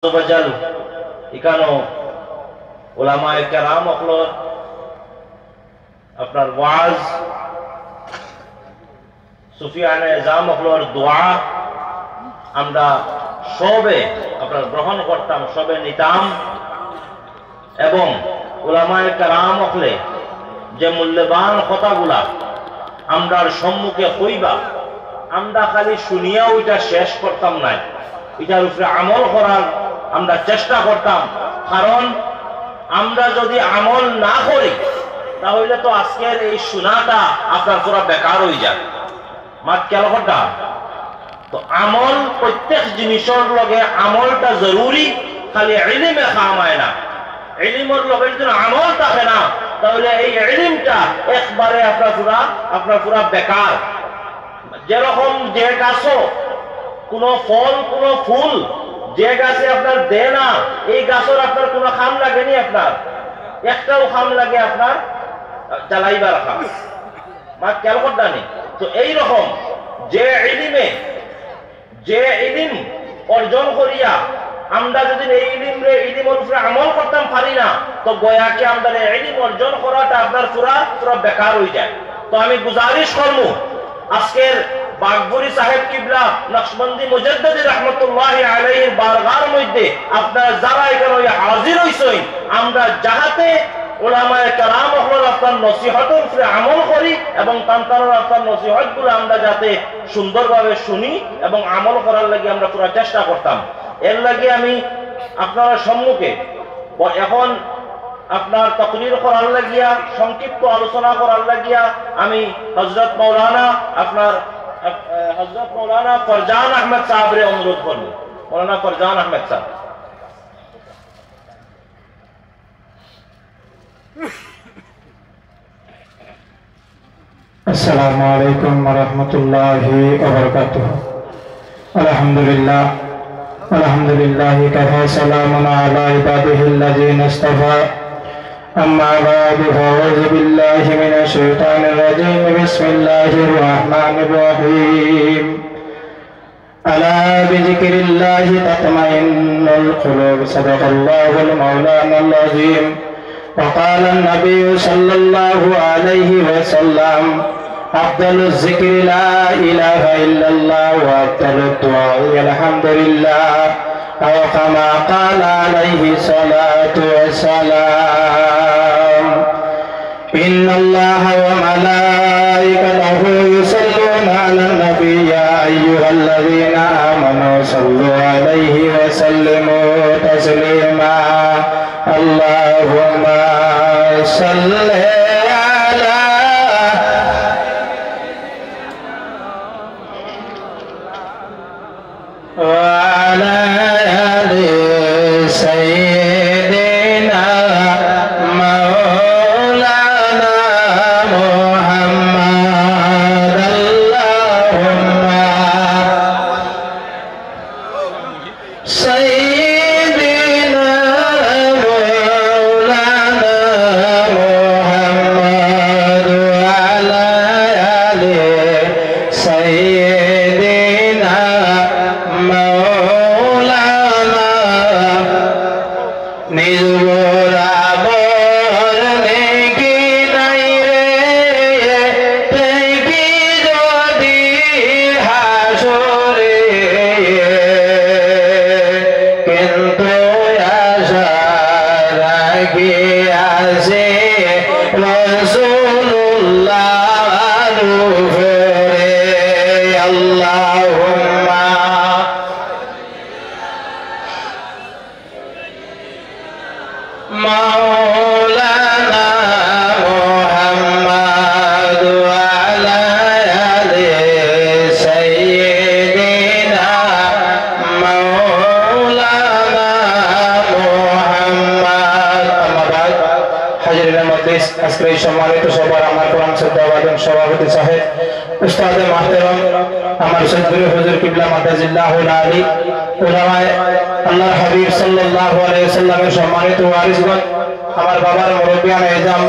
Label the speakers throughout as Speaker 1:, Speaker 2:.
Speaker 1: বজাল ইকানো উলামায়ে কেরাম অকলর আপনার ওয়াজ সুফিয়ানে এজাম অকলর দোয়া আমরা সবে আপনার গ্রহণ করতাম, সবে নিতাম এবং উলামায়ে কেরাম অকলে যে মূল্যবান কথাগুলা আমরার সম্মুখে হইবা আমরা খালি শুনিয়া ওইটা শেষ করতাম না, এটার উপরে আমল করার আমরা চেষ্টা করতাম। কারণ আমরা যদি আমল না করি তাহলে তো আজকের এই শোনাটা আপনার পুরো বেকার হয়ে যায়। মাত কেলটা তো আমল প্রত্যেক জিনিসের লগে আমলটা জরুরি, খালি ইলমে কামায় না। ইলমের লগে যদি আমল থাকে না তাহলে এই ইলমটা একবারে আপনার পুরা বেকার। যেরকম যে গাছও কোন ফল কোন ফুল যে গাছে আপনার দেয় না, এই গাছের আপনার কোন খাম লাগেনি, আপনার একটাও খাম লাগে আপনার জ্বালাইবার খাম, মা খেয়াল করদানি। তো এইরকম যে ইলিম অর্জন করিয়া আমরা যদি এই ইলিমের উপরে আমল করতাম পারি না তো গয়াকে আমরা ইলিম অর্জন করাটা আপনার পুরা বেকার হয়ে যায়। তো আমি গুজারিশ করবো আজকের বাগবুরি সাহেব কিবলা নকশবন্দি মুজাদ্দিদি রাহমাতুল্লাহি আলাইহির বারগার মধ্যে আপনারা যারা এখানে হাজির হইছেন, আমরা যাহাতে উলামায়ে কেরাম হল আপনার নসিহতের উপরে আমল করি এবং তান্তানোর আপনার নসিহতগুলো আমরা যাতে সুন্দরভাবে শুনি এবং আমল করার লাগি আমরা পুরো চেষ্টা করতাম। এর লাগি আমি আপনার সম্মুখে এখন আপনার তকরির করার লাগিয়া সংক্ষিপ্ত আলোচনা করার লাগিয়া আমি হযরত মাওলানা ফরজান আহমেদ সাহেবরে অনুরোধ করব। মাওলানা ফরজান আহমেদ সাহেব।
Speaker 2: আসসালামু আলাইকুম ওয়া রাহমাতুল্লাহি ওয়া বারাকাতুহু। আলহামদুলিল্লাহি কাফা সালামুন আলা ইবাদিহিল্লাযিনা ইসতাফা। أما بعد فأعوذ بالله من الشيطان الرجيم. بسم الله الرحمن الرحيم. ألا بذكر الله تطمئن القلوب. صدق الله المولانا العظيم. وقال النبي صلى الله عليه وسلم أفضل الذكر لا إله إلا الله وأفضل الدعاء الحمد لله أو كما قال عليه الصلاة والسلام. إن الله وملائكته يصلون على النبي يا أيها الذين آمنوا صلوا عليه وسلموا تسليما. اللهم صل على وعلى آل سيدنا مولانا محمد. اللهم سيدنا مولانا محمد وعلى آل سيدنا مولانا নিজরা বরনে কি নাই রে তেকি যদি হাসরে কিন্তু আশার আগে আছে রাসূলুল্লাহ রূপে। আল্লাহুম্মা মাওলানা মুহাম্মদ ওয়ালা আলি সাইয়্যিদিনা মাওলানা মুহাম্মদ। আম্মা বাদ। হাজিরিন মজলিস, আজকের এই সম্মানিত সভার আমার প্রধান শ্রদ্ধাভাজন সভাপতি সাহেব উস্তাদ মাহতারাম আমার সদগুরু হুজুর কিবলা মাদাজিল্লাহুল আলী, উলামায়ে আল্লাহর হাবিব সাল্লাল্লাহু আলাইহি ওয়াসাল্লামের সম্মানিত ওয়ারিসগণ, আমার বাবার মুরব্বিয়ান এজাম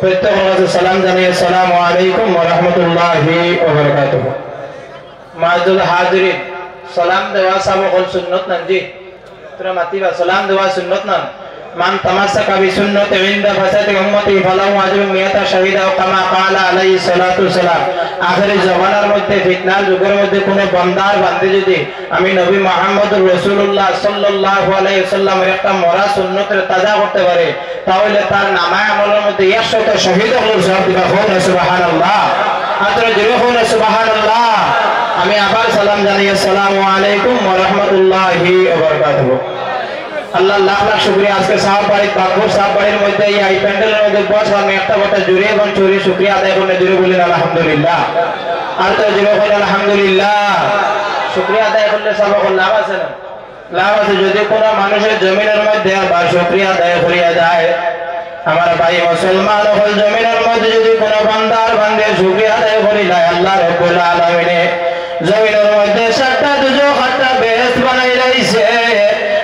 Speaker 2: প্রত্যেককে সালাম জানিয়ে আসসালামু আলাইকুম ওয়া রাহমাতুল্লাহি ওয়া বারাকাতুহু। মা'আজুল হাজিরিন, সালাম দেওয়া সাবকল সুন্নত নাজি তোরা মাতিবা সালাম দেওয়া সুন্নত না মান তামাসাকা বিসুন্নতি ইনদা ফাসাদি উম্মতি ফালাহু আজরুন মিয়াতা শাহিদা কামা ক্বালা আলাইহিস সালাতু সালাম। আখিরি জামানার মধ্যে ফিতনার যুগের মধ্যে কোন বান্দার বান্দে যদি আমি নবী মুহাম্মদুর রাসূলুল্লাহ সাল্লাল্লাহু আলাইহি ওয়াসাল্লামের একটা মরা সুন্নতের তাজা করতে পারে তাহলে তার নামায়ে আমলের মধ্যে 100 শহীদ হওয়ার সওয়াব দিবা। সুবহানাল্লাহ, আতরা জোরে হন সুবহানাল্লাহ। আমি আবার সালাম জানাই, আসসালামু আলাইকুম ওয়া রাহমাতুল্লাহি ওয়া বারাকাতুহু। আল্লাহ লাখ লাখ শুকরিয়া। আজকে সাহাব বাড়ি বাকুর সাহাব বাড়ির মধ্যে এই প্যান্ডেলের মধ্যে বস আমি একটা কথা জুড়ে এবং চুরি শুকরিয়া আদায় করলে জুড়ে বলেন আলহামদুলিল্লাহ। আর তো জুড়ে বলেন আলহামদুলিল্লাহ। শুকরিয়া আদায় করলে সব লাভ আছে না? লাভ আছে। যদি কোনো মানুষের জমিনের মধ্যে বা শুকরিয়া আদায় করিয়া যায়, আমার ভাই মুসলমান হল জমিনের মধ্যে যদি কোনো বান্দার বান্দে শুকরিয়া আদায় করিলা আল্লাহ রাব্বুল আলামিন জমিনের মধ্যে 7টা দুজক 8টা বেহেশত বানাই রাইছে।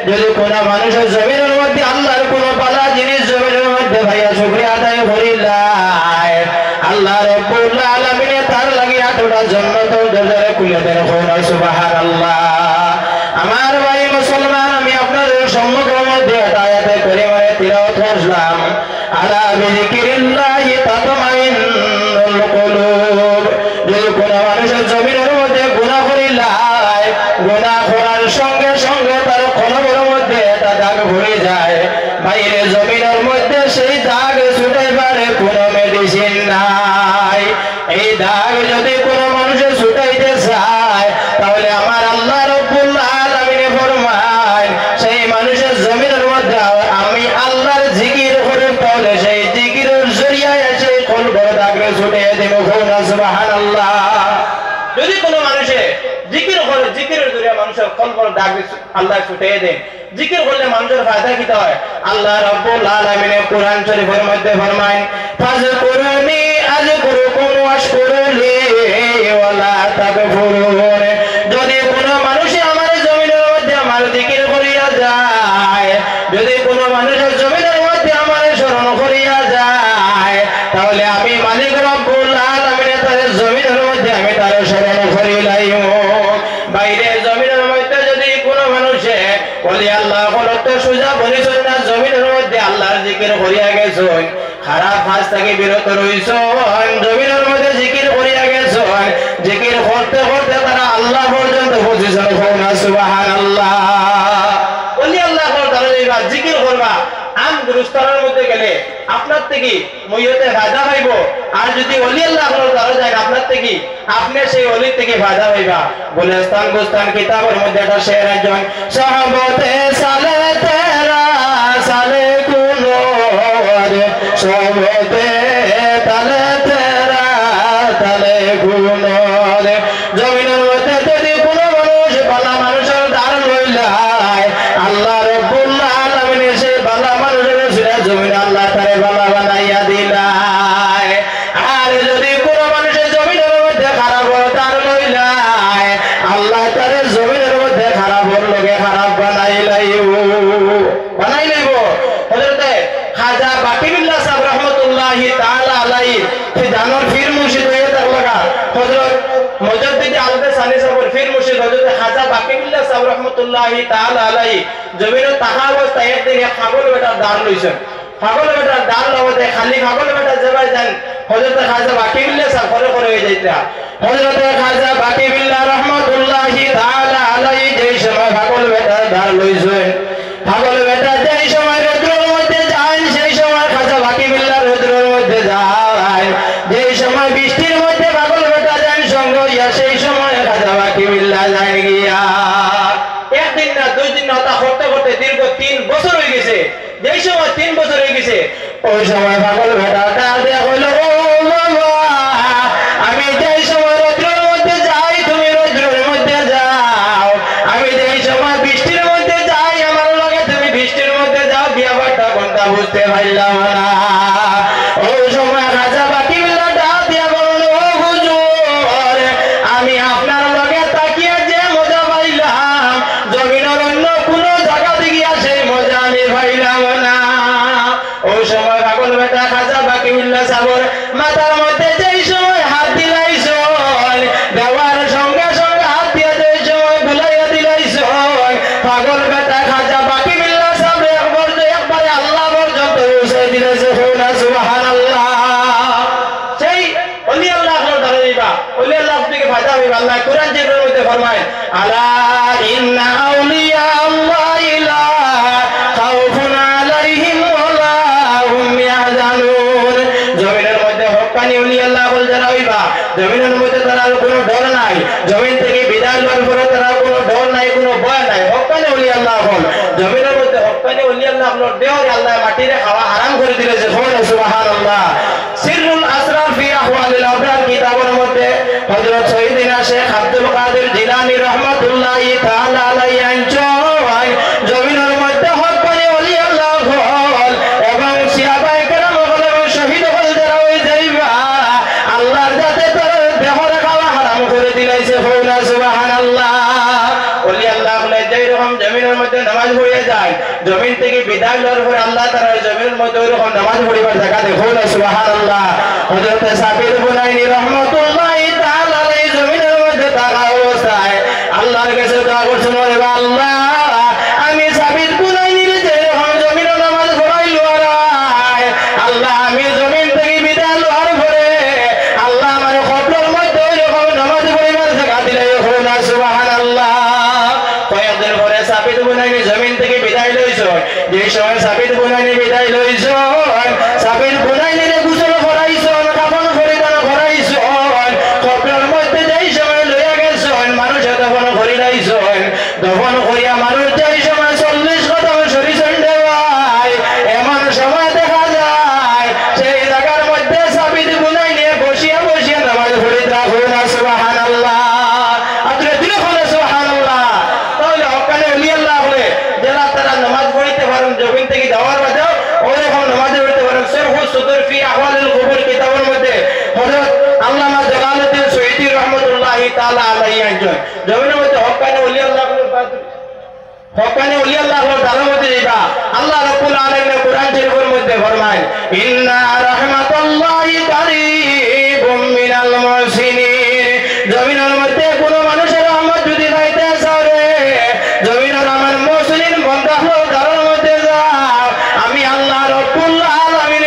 Speaker 2: যদি কোনো মানুষের জমিনের মধ্যে আল্লাহর কোনো ভালো জিনিস জমিনের মধ্যে ভাইয়া শুকরিয়া আদায় করিলাই আল্লাহ রাব্বুল আলামিন তার লাগি 8টা জান্নাতের দরজা খুলে দেন। সুবহানাল্লাহ। আমার ভাই মুসলমান, আমি আপনাদের সম্মুখের মধ্যে আয়াতে কারিমায়ে তিলাওয়াত করলাম, আলা বিযিকিরিল্লাহি তাতমাইন্নুল কুলুব। যদি কোনো মানুষের জমিনের মধ্যে গুনাহ করিলাই, গুনাহ করার সঙ্গে সঙ্গে তার কলবের মধ্যে একটা দাগ ভরে যায়, বাইরে জমিনের মধ্যে সেই দাগ ছুটাইবারে কোনো মেডিসিন নাই। এই দাগ যদি কোনো মানুষের ছুটাইতে চায় তাহলে আমার আল্লাহ রাব্বুল আলামিন ফরমান সেই মানুষের জমিনের মধ্যে আমি আল্লাহর জিকির করে তাহলে সেই জিকিরের জরিয়ায় সেই কলবের দাগ ছুটিয়ে দেব। সুবহানাল্লাহ। যদি কোনো মানুষে জিকির করে, জিকিরের জরিয়া মানুষের কলবের দাগ আল্লাহ ছুটিয়ে দেন। জিকির করলে মানুষের ফায়দা কি হয়? আল্লাহ রাব্বুল আলামিন কোরআন শরীফের মধ্যে ফরমায়, ফাযকুরুনি আযকুরুকুম ওয়াশকুরুলি ওয়ালা তাকফুরুন। যদি কোনো মানুষ আমার জমিনের মধ্যে আমার জিকির করিয়া যায়, যদি কোনো মানুষের জমিনের মধ্যে আমার স্মরণ করিয়া যায় তাহলে আমি মালিক রাব্বুল আলামিন তার জমিনের মধ্যে আমি তার স্মরণ করিলাম। বাইরে জমিনের মধ্যে যদি কোনো মানুষে বলি আল্লাহ বলতে সোজা বলিছেন না, জমিনের মধ্যে আল্লাহর জিকির করিয়া গেছেন, খারাপ কাজ থেকে বিরত রইছেন, জমিনের মধ্যে জিকির করিয়া গেছেন, জিকির করতে করতে তারা আল্লাহ পর্যন্ত পৌঁছেছেন। সুবহানাল্লাহ। বলি আল্লাহ তারা জিকির করবা আম গুরুস্থানের মধ্যে গেলে আপনার থেকে মইয়তে ফায়দা পাইব, আর যদি ওলি আল্লাহ তারা যায় আপনার থেকে আপনি সেই ওলি থেকে ফায়দা পাইবা। গুলিস্তান গুস্তান কিতাবের মধ্যে একটা শের একজন সাহাবতে সালে তেরা সালে কুনোর সাহাবতে তালে তেরা তালে কুনোর। জমিনের মধ্যে যদি কোনো মানুষ ভালো মানুষের দাঁড় লইলায় আল্লাহ রাব্বুল আলামিন সেই ভালো মানুষের সুরা জমিন আল্লাহ তারে ভালো বানাইয়া দিলায়। আর যদি কোনো মানুষের জমিনের মধ্যে খারাপ দাঁড় লইলায় আল্লাহ তারে জমিনের মধ্যে খারাপ লোকে খারাপ বানাই লাইব। হযরতে খাজা বাকিরুল্লাহ সাহেব রাহমাতুল্লাহি তাআলা আলাইহি জানোর ফির মুর্শিদ হয়ে তার লাগা হযরত মুজাদ্দিদ আলবে সানি সাহেবের ফির মুর্শিদ হযরত খাজা বাকিরুল্লাহ সাহেব রাহমাতুল্লাহি তাআলা আলাইহি জমিনে তাহা অবস্থায় একদিন এক পাগল বেটার দাঁড় লইছেন। পাগল বেটার দাঁড় লওয়াতে খালি পাগল বেটা যাবাই যান হযরত খাজা বাকিরুল্লাহ সাহেব করে করে হয়ে যাইতা। হযরত খাজা বাকিরুল্লাহ রাহমাতুল্লাহি তাআলা আলাইহি যেই সময় পাগল বেটার দাঁড় লইছেন, পাগল বেটা যেই সময় রৌদ্রের মধ্যে যায় সেই সময় খাজা বাকিরুল্লাহ রৌদ্রের মধ্যে যায়, যেই সময় বৃষ্টির মধ্যে পাগল বেটা যায় সঙ্গ ইয়া সেই সময় খাজা বাকিরুল্লাহ যায় গিয়া। একদিন না দুই দিন না তা করতে করতে দীর্ঘ 3 বছর হয়ে গেছে। যেই সময় 3 বছর হয়ে গেছে ওই সময় পাগল বেটা ডাক দেয়া হইল, ও বাবা আমি যেই সময় রৌদ্রের মধ্যে যাই তুমি রৌদ্রের মধ্যে যাও, আমি যেই সময় বৃষ্টির মধ্যে যাই আমার লগে তুমি বৃষ্টির মধ্যে যাও, বিয়াবারটা কোনটা বুঝতে পারলাম না। ওই সময় খাজা বাকিরুল্লাহ ডাক দিয়া বলল, ও হুজুর আমি আপনার লগে তাকিয়ে যে মজা পাইলাম জমিনের অন্য কোনো জায়গাতে গিয়া সেই মজা আমি পাইলাম না। ওই সময় পাগল বেটা খাজা বাকিরুল্লাহ সাহেবের মাথার মধ্যে যেই সময় হাত দিলাইছন, দেওয়ার সঙ্গে সঙ্গে হাত দিয়ে যেই সময় বুলাইয়া দিলাইছন, পাগল বেটা খাজা জমিনের মধ্যে তারা কোনো ডর নাই, জমিন থেকে বিদায় লওয়ার পরে তারা কোনো ডর নাই, কোনো ভয় নাই। হক্কানি ওলি আল্লাহ হল জমিনের মধ্যে, হক্কানি ওলি আল্লাহ হল দেওয়ার আল্লাহ মাটিরে খাওয়া হারাম করে দিয়েছে। সুবহানাল্লাহ। সিররুল আসরার ফি আহওয়ালিল আবরার কিতাবের মধ্যে হযরত সাইয়্যিদিনা শেখ আব্দুল কাদের জিলানী রাহমাতুল্লাহি তাআলা আলাইহি আনচয় জমিনের মধ্যে হক্কানি ওলি আল্লাহ হল এবং সাহাবায়ে কেরাম হল এবং শহীদ হল যারা ওই যাইবা আল্লাহর যাতে তার দেহর খাওয়া হারাম করে দিয়েছে। সুবহানাল্লাহ। ওলি আল্লাহ হলে যেই রকম জমিনের মধ্যে নামাজ পড়ে যায়, জমিন থেকে বিদায় লওয়ার পরে আল্লাহ তাআলা জমিনের মধ্যে ওই রকম নামাজ পড়িবার জায়গা দেখো না। সুবহানাল্লাহ। হযরত সাবির বুনাইনি রাহমাতুল্লাহি তাআলা আলাইহি জমিনের মধ্যে থাকা অবস্থায় আল্লাহর কাছে দোয়া করছেন, ওরে আল্লাহ আমি সাবির বুনাইনির যে রকম জমিনে নামাজ পড়াইলো আল্লাহ আমি জমিন থেকে বিদায় লওয়ার পরে আল্লাহ আমার কবরের মধ্যে ওই রকম নামাজ পড়িবার জায়গা দিলে হো না। সুবহানাল্লাহ। কয়েকদিন পরে সাবির বুনাইনি জমিন থেকে বিদায় লইছো, যে সময় সাবির বুনাইনি বিদায় লইছো সাবির বুনাইনিরে গোসল করাইছো, কাফন পরিধান করাইছো, কবরের মধ্যে যেই সময় লইয়া গেছো মানুষে দফন করি লাইছো, দফন করিয়া মানুষ যেই সময় 40 কদম সরিছেন দেওয়ায় এমন সময় দেখা যায় সেই জায়গার মধ্যে সাবির বুনাইনি বসিয়া বসিয়া নামাজ পড়িতে রাখো না। সুবহানাল্লাহ। আপনি দিলে বলে সুবহানাল্লাহ। তাহলে হক্কানি ওলি আল্লাহ হলে যারা তারা নামাজ পড়িতে পারেন জমিন থেকে যাওয়ার বাদেও ওইরকম নামাজ পড়িতে পারেন। শরহুস সুদুর ফি আহওয়ালিল কুবুর কিতাবের মধ্যে হযরত আল্লামা জালালউদ্দিন সুয়ুতী রাহমাতুল্লাহি তাআলা আলাইহি একজন জমিনের মধ্যে হক্কানি ওলি আল্লাহ হক্কানি ওলি আল্লাহ দানের মধ্যে যাইবা আল্লাহ রাব্বুল আলামিন কোরআন শরীফের মধ্যে ফরমায়, ইন্না রাহমাতুল্লাহি কারীবুম মিনাল মুহসিনিন। জমিনের মধ্যে কোনো মানুষের রহমত যদি পাইতে চাও রে, জমিনের আমার মুহসিন বান্দা হলো দানের মধ্যে যাও, আমি আল্লাহ রাব্বুল আলামিন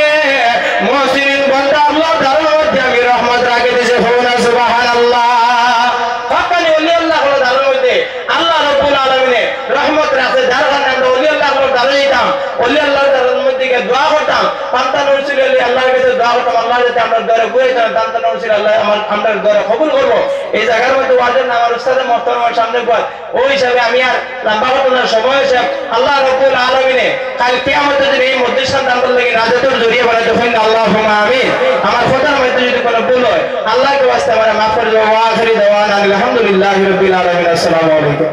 Speaker 2: মুহসিন বান্দা হলো দানের মধ্যে আমি রহমত রাখি দিয়েছি। সুবহানাল্লাহ। হক্কানি ওলি আল্লাহ হলো দানের মধ্যে আল্লাহ রাব্বুল আলামিন রহমত রাখে, যার কারণে আমরা ওলি আল্লাহ হলো দানে যেতাম, ওলি আল্লাহর দানের মধ্যে গিয়ে দোয়া করতাম, পান্তা নরসিল আল্লাহর কাছে দোয়া করতাম, আল্লাহ যাতে আমরা দরে ঘুরে যেতাম, পান্তা নরসিল আল্লাহ আমরা দরে কবুল করবো। এই জায়গার মধ্যে ওয়াজের নাম আমার উস্তাদে মুহতারামের সামনে পর ওই হিসাবে আমি আর লম্বা ঘটনার সময় হিসাব আল্লাহ রাব্বুল আলামিনে কাল কিয়ামতের দিন এই মধ্যস্থান দান লাগি নাজাতের জড়িয়ে বানাতে হইন। আল্লাহুম্মা আমিন। আমার কথার মধ্যে যদি কোনো ভুল হয় আল্লাহকে ওয়াস্তে আমরা মাফ করে দেবো। ওয়া আখিরি দাওয়ানা আলহামদুলিল্লাহি রাব্বিল আলামিন। আসসালামু আলাইকুম।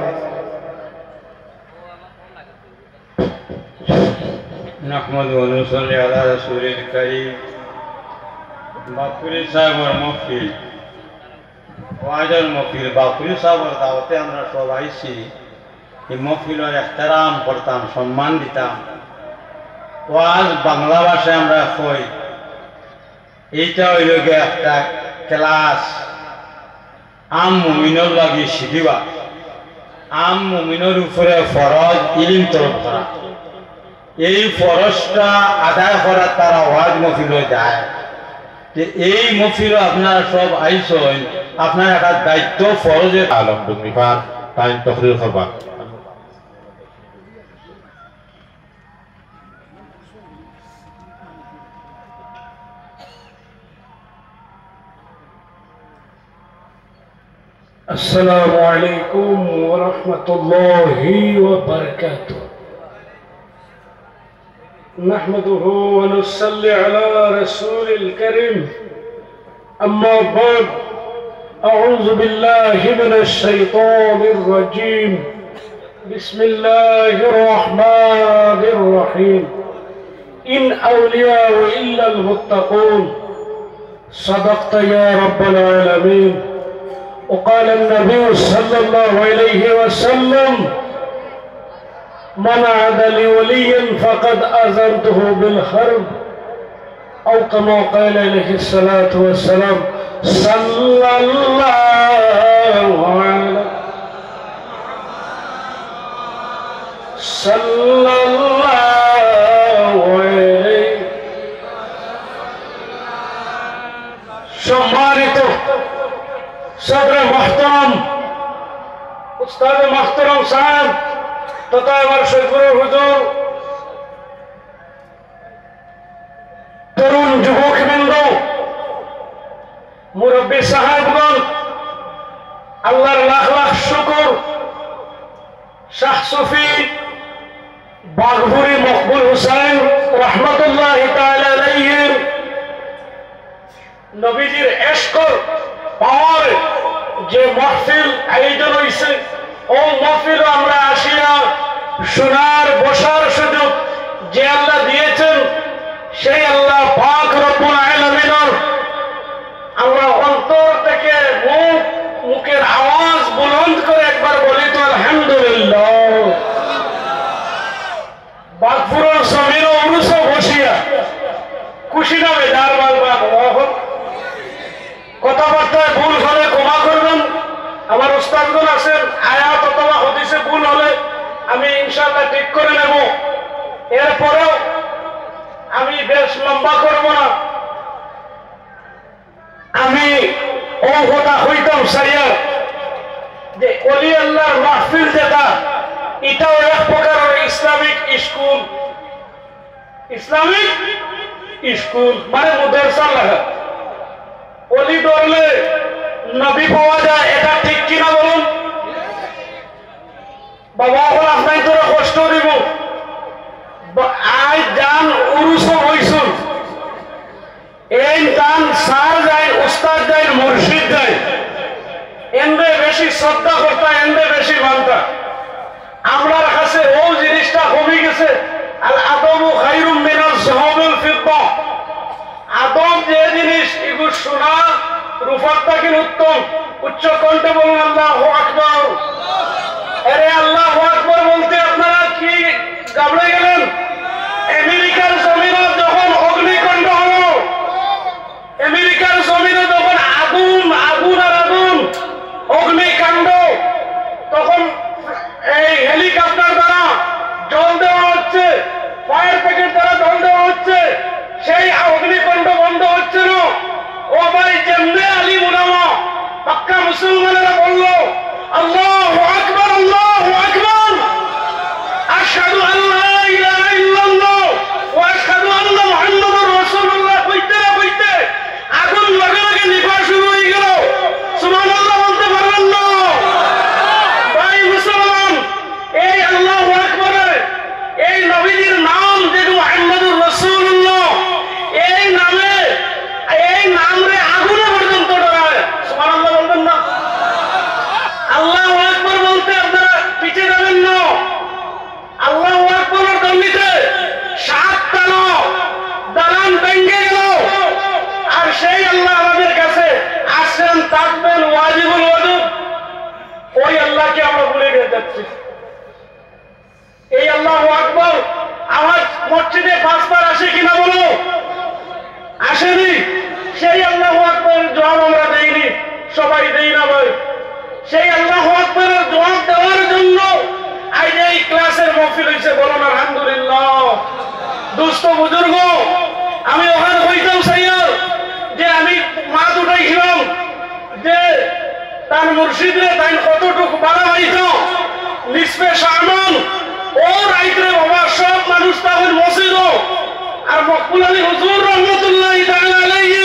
Speaker 3: নাহমাদু ওয়া নুসাল্লি আলা রাসূলিল কারীম। বাকুরি সাহেবের মহফিল, ওয়াজের মহফিল, বাকুরি সাহেবের দাওয়াতে আমরা সব আইছি। এই মহফিলের এহতেরাম করতাম, সম্মান দিতাম। ওয়াজ বাংলা ভাষায় আমরা কই, এইটা হইল গিয়ে একটা ক্লাস আম মুমিনের লাগি শিখিবা। আম মুমিনের উপরে ফরজ ইলম তরফ করা, এই ফরজটা আদায় করার তারা ওয়াজ মহফিলে যায়। যে এই মহফিলে আপনারা সব আইসেন, আপনার একটা দায়িত্ব ফরজের
Speaker 4: আলম ডুমরিফান টাইম তকরির করবা।
Speaker 5: السلام عليكم ورحمة الله وبركاته. نحمده ونصلي على رسول الكريم. أما بعد، أعوذ بالله من الشيطان الرجيم. بسم الله الرحمن الرحيم. إن أولياء إلا المتقون. صدقت يا رب العالمين. وقال النبي صلى الله عليه وسلم: من عاد لي وليا فقد أذنته بالحرب، أو كما قال عليه الصلاة والسلام. صلى الله عليه সম্মানিত সদর মোহতারাম উস্তাদ মোহতারাম সাহেব তথা আমার শৈপুরের হুজুর, তরুণ যুবকবৃন্দ, মুরব্বী সাহেব, শাহ সুফি বাঘপুরি মকবুল হুসাইন রহমতুল্লাহ তাআলা আলাইহির নবীজির এশকর পাওয়ার যে মাহফিল আয়োজন হয়েছে, ও মাহফিল আমরা আসিয়া শোনার বসার সুযোগ যে আল্লাহ দিয়েছেন, সেই আল্লাহ পাক রব্বুল আলামিনের আমরা অন্তর থেকে মুখের আওয়াজ বুলন্দ করে একবার বলি তো আলহামদুলিল্লাহ। বাঘপুরের জমিন উরুস বসিয়া খুশি না বেজার বালবা কথাবার্তায় ভুল হলে ক্ষমা করবেন। আমার উস্তাদগণ আছেন, আয়াত অথবা হাদিসে ভুল হলে আমি ইনশাআল্লাহ ঠিক করে নেব। এরপরেও আমি বেশ লম্বা করব না, আমি ও কথা হইতাম সাইয়া যে অলি আল্লাহর মাহফিল যেটা, এটাও এক প্রকারের ইসলামিক স্কুল। ইসলামিক স্কুল মানে মাদ্রাসা লাগা। অলি ধরলে নবী পাওয়া যায়, এটা ঠিক কিনা বলুন? বাবা এখন আপনার তোরা কষ্ট দিব, আজ যান উরুস হইছুন, এই গান সার যায়, উস্তাদ যায়, মুর্শিদ যায়, এন্ডে বেশি শ্রদ্ধা করতা, এন্ডে বেশি মানতা। আমরার কাছে ও জিনিসটা কমে গেছে। আল আদবু খায়রুম মিনাল যাহাবিল ফিদ্দা। আদব যে জিনিস, এগুলো শোনা রূপার থেকে উত্তম। উচ্চ কণ্ঠে বলুন আল্লাহু আকবার। আরে আল্লাহু আকবার বলতে আপনারা কি ঘাবড়ে গেলেন? আমেরিকার জমিনে যখন অগ্নিকাণ্ড হলো, আমেরিকার জমিনে যখন আগুন আগুন আর আগুন অগ্নিকাণ্ড, তখন এই হেলিকপ্টার দ্বারা জল দেওয়া হচ্ছে, ফায়ার প্যাকেট দ্বারা জল দেওয়া হচ্ছে, সেই অগ্নিকাণ্ড বন্ধ হচ্ছে না। ও ভাই, যেমনে আলী মুলামা পাক্কা মুসলমানেরা বলল আল্লাহু আকবার, আল্লাহু আকবার, আশহাদু আল্লা ইলাহা ইল্লাল্লাহ ওয়া আশহাদু আন্না মুহাম্মাদুর রাসূলুল্লাহ কইতে না কইতে আগুন লগে লগে নিভা শুরু হয়ে গেল। সুবহানাল্লাহ বলতে পারবেন না? ভাই মুসলমান, এই আল্লাহু আকবার, এই নবীজির নাম যে মুহাম্মাদুর রাসূলুল্লাহ, এই নামে, এই নাম রে আগুনে পর্যন্ত ডরায়। সুবহানাল্লাহ বলবেন না? আল্লাহু আকবার বলতে আপনারা পিছিয়ে যাবেন না। আল্লাহু আকবরের দণ্ডিতে 7টা দালান ভেঙে গেল। আর সেই আল্লাহ আমাদের কাছে আসেন, থাকবেন, ওয়াজিবুল ওয়াজিব, ওই আল্লাহকে আমরা ভুলে যাচ্ছি। এই আল্লাহু আকবার আমার মসজিদে 5বার আসে কিনা বলো? আসেনি। সেই আল্লাহু আকবরের জবাব আমরা দেইনি, সবাই দেই না ভাই। সেই আল্লাহু আকবরের জবাব দেওয়ার জন্য আজ এই ক্লাসের মহফিল হয়েছে, বলুন আলহামদুলিল্লাহ। দুস্থ বুজুর্গ, আমি ওখানে হইতাম সাইয়ার যে আমি মাছ উঠাইছিলাম যে তার মুর্শিদরে তাই কতটুকু বাড়া হইত নিসবে শামান ও রাইতরে বাবা সব মানুষ তখন মসজিদ আর মকবুল আলী হুজুর রহমতুল্লাহ তাআলা আলাইহি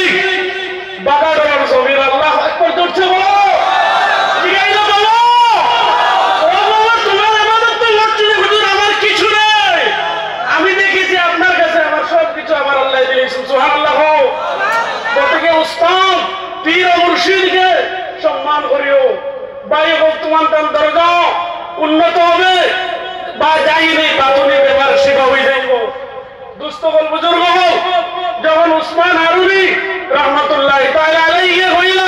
Speaker 5: বাগানের জমির আল্লাহু আকবার ধরছে। বলো জিগাইলো বলো, ও বাবা তোমার ইবাদত তো মসজিদে হুজুর, আমার কিছু নেই। আমি দেখেছি আপনার কাছে আমার সব কিছু আমার আল্লাহ দিয়েছেন। সুবহানাল্লাহ। প্রত্যেকে উস্তাদ পীর ও মুর্শিদকে সম্মান করিও। ভাই বর্তমান তার দরজা উন্নত হবে বা যাইনি বাতুনি ব্যাপার সেবা হয়ে যাইব। দুস্থ বল বুজুর্গ যখন উসমান হারুনি রহমতুল্লাহ তাআলা আলাইহি হইল,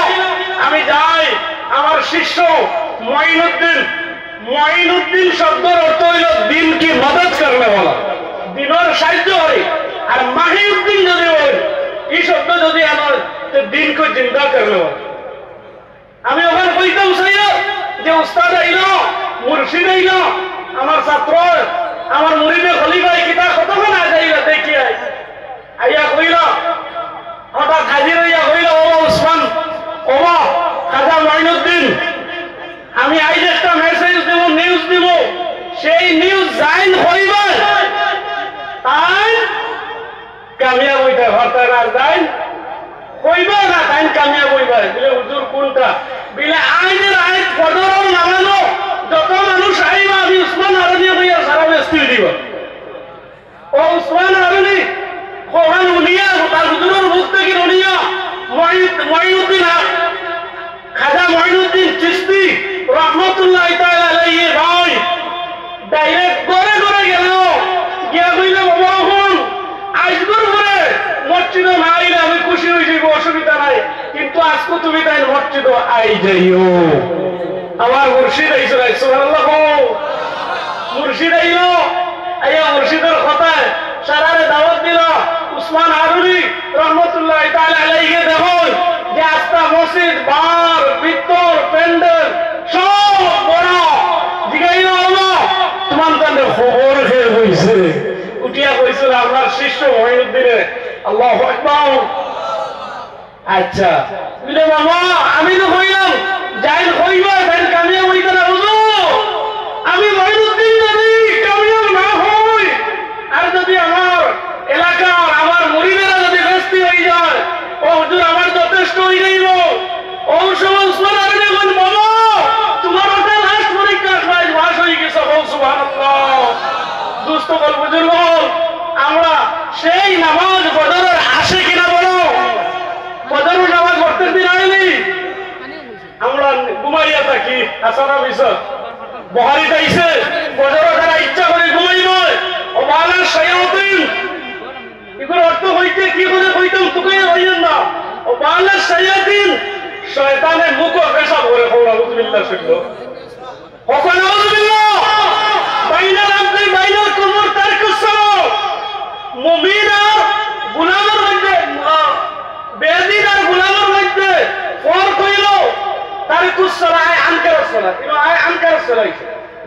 Speaker 5: আমি যাই, আমার শিষ্য মঈনুদ্দিন শব্দের অর্থ হইল দিন কি মদত করবে বলা, দিনের সাহায্য হয়। আর মাহিউদ্দিন যদি হয়, এই শব্দ যদি আমার দিনকে জিন্দা করবে বলা। আমি ওখানে কইতাম সাইয়া যে উস্তাদ আইল, মুর্শিদ আইল, আমার ছাত্র আমার মুরিদে খলিফা কিতা কতক্ষণ আইলা দেখি আইয়া কইল, হঠাৎ হাজির হইয়া কইল, ও উসমান, ও খাজা মঈনুদ্দিন, আমি আইজ একটা মেসেজ দেব, নিউজ দিব, সেই নিউজ জাইন হইবা তাই কামিয়াব হইতে হরতার আর জাইন কইবা না তাই কামিয়াব হইবা। বলে হুজুর কোনটা? বিলে আইনের আইন ফজর নামানো যত মানুষ আইবা আমি উসমান আরনি হইয়া সারা ব্যস্ত দিব ও উসমান আরনি কোরআন উনিয়া তার হুজুরের মুখ থেকে উনিয়া মঈনুদ্দিন খাজা মঈনুদ্দিন চিশতি রহমতুল্লাহ তাআলা আলাইহি ভাই ডাইরেক্ট করে করে গেল গিয়া কইলে বাবা হন আজগর করে মসজিদে না আইলে আমি খুশি হয়ে যাইব অসুবিধা নাই কিন্তু আজকে তুমি তাই মসজিদে আই যাইও আমার মুর্শিদ আইসো সুবহানাল্লাহ মুর্শিদ আইলো আইয়া মুর্শিদের কথায় সারারে দাওয়াত দিল উসমান আরুনি রহমতুল্লাহ তাআলা আলাইহি দেখুন যে আস্তা মসজিদ বার ভিতর প্যান্ডেল সব বড় জিগাইল আল্লাহ তোমার কাছে খবর খেয়ে হইছে উঠিয়া কইছিল আমার শিষ্য মঈনুদ্দিনে আল্লাহু আকবার আচ্ছা বলে বাবা আমি তো কইলাম যাই কইবা তাই কামিয়াব হইতে না বুঝো আমি মঈনুদ্দিন যদি কামিয়াব না হই আর যদি আমার এলাকার আমার মুরিদেরা যদি ব্যস্ত হয়ে যায় ও হুজুর আমার যথেষ্ট হয়ে যাইব ও সময় উসমান আরনি বলেন বাবা তোমার ওটা লাস্ট পরীক্ষা পাস হয়ে গেছে সুবহানাল্লাহ দুস্থ বল বুজুর্গ আমরা সেই নামাজ ফজরের আসে কিনা বলো ফজরের নামাজ পড়তে দিন আইনি আমরা ঘুমাইয়া থাকি আসারা বিষয় বহারি যাইছে ফজরের যারা ইচ্ছা করে ঘুমাইব ও মালার শায়াতিন এগুলো অর্থ হইতে কি বলে কইতাম তোকে হইয়েন না ও মালার শায়াতিন শয়তানের মুখ পেশাব করে খোরা আউযুবিল্লাহ শুনলো ওখানে আউযুবিল্লাহ বাইনাল আবদি বাইনাল কুমুর তারকুস সালাত মুমিন আর গোলামের মধ্যে বেদিন আর গোলামের মধ্যে ফরক হইল তারকুস সালাত আনকার সালাত ইনো আনকার সালাত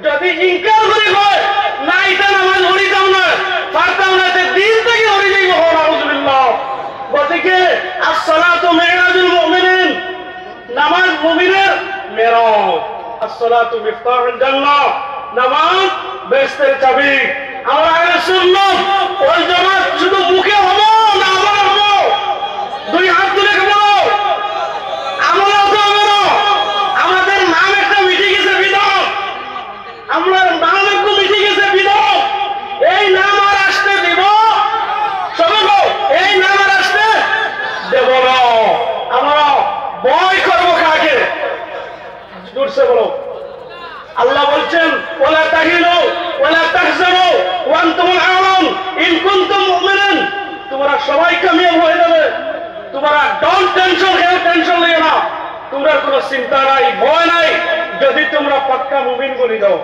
Speaker 5: যদি ইনকার করি হয় না এটা নামাজ পড়ি দাও না পারতাম না তে দিন থেকে হরি যাইব আউযুবিল্লাহ বদিকে as-salatu mi'rajul mu'minin নামাজ মুমিনের মেরাজ as-salatu miftahul জান্নাহ নামাজ বেহেশতের চাবি আমরা আহলে সুন্নাত ওয়াল জামাত শুধু মুখে হবো না আমলে হবো দুই হাত তুলে বলো আমলে হতে হবে না আমাদের নাম একটা মিটে গেছে বিদত আমরা নাম একটু মিটে গেছে বিদত এই নাম আর আসতে দিব সবাই এই নাম আর আসতে দেব না আমরা ভয় করবো কাকে জোরসে বলো আল্লাহ বলছেন ওয়ালা তাহিনু ওয়ালা তাহজানু ওয়া আনতুমুল আ'লাম ইন কুনতুম মুমিনিন তোমরা সবাই কামিয়াব হয়ে যাবে তোমরা ডোন্ট টেনশন লইও না তোমরা কোনো চিন্তা নাই ভয় নাই যদি তোমরা পাক্কা মুমিন বনি দাও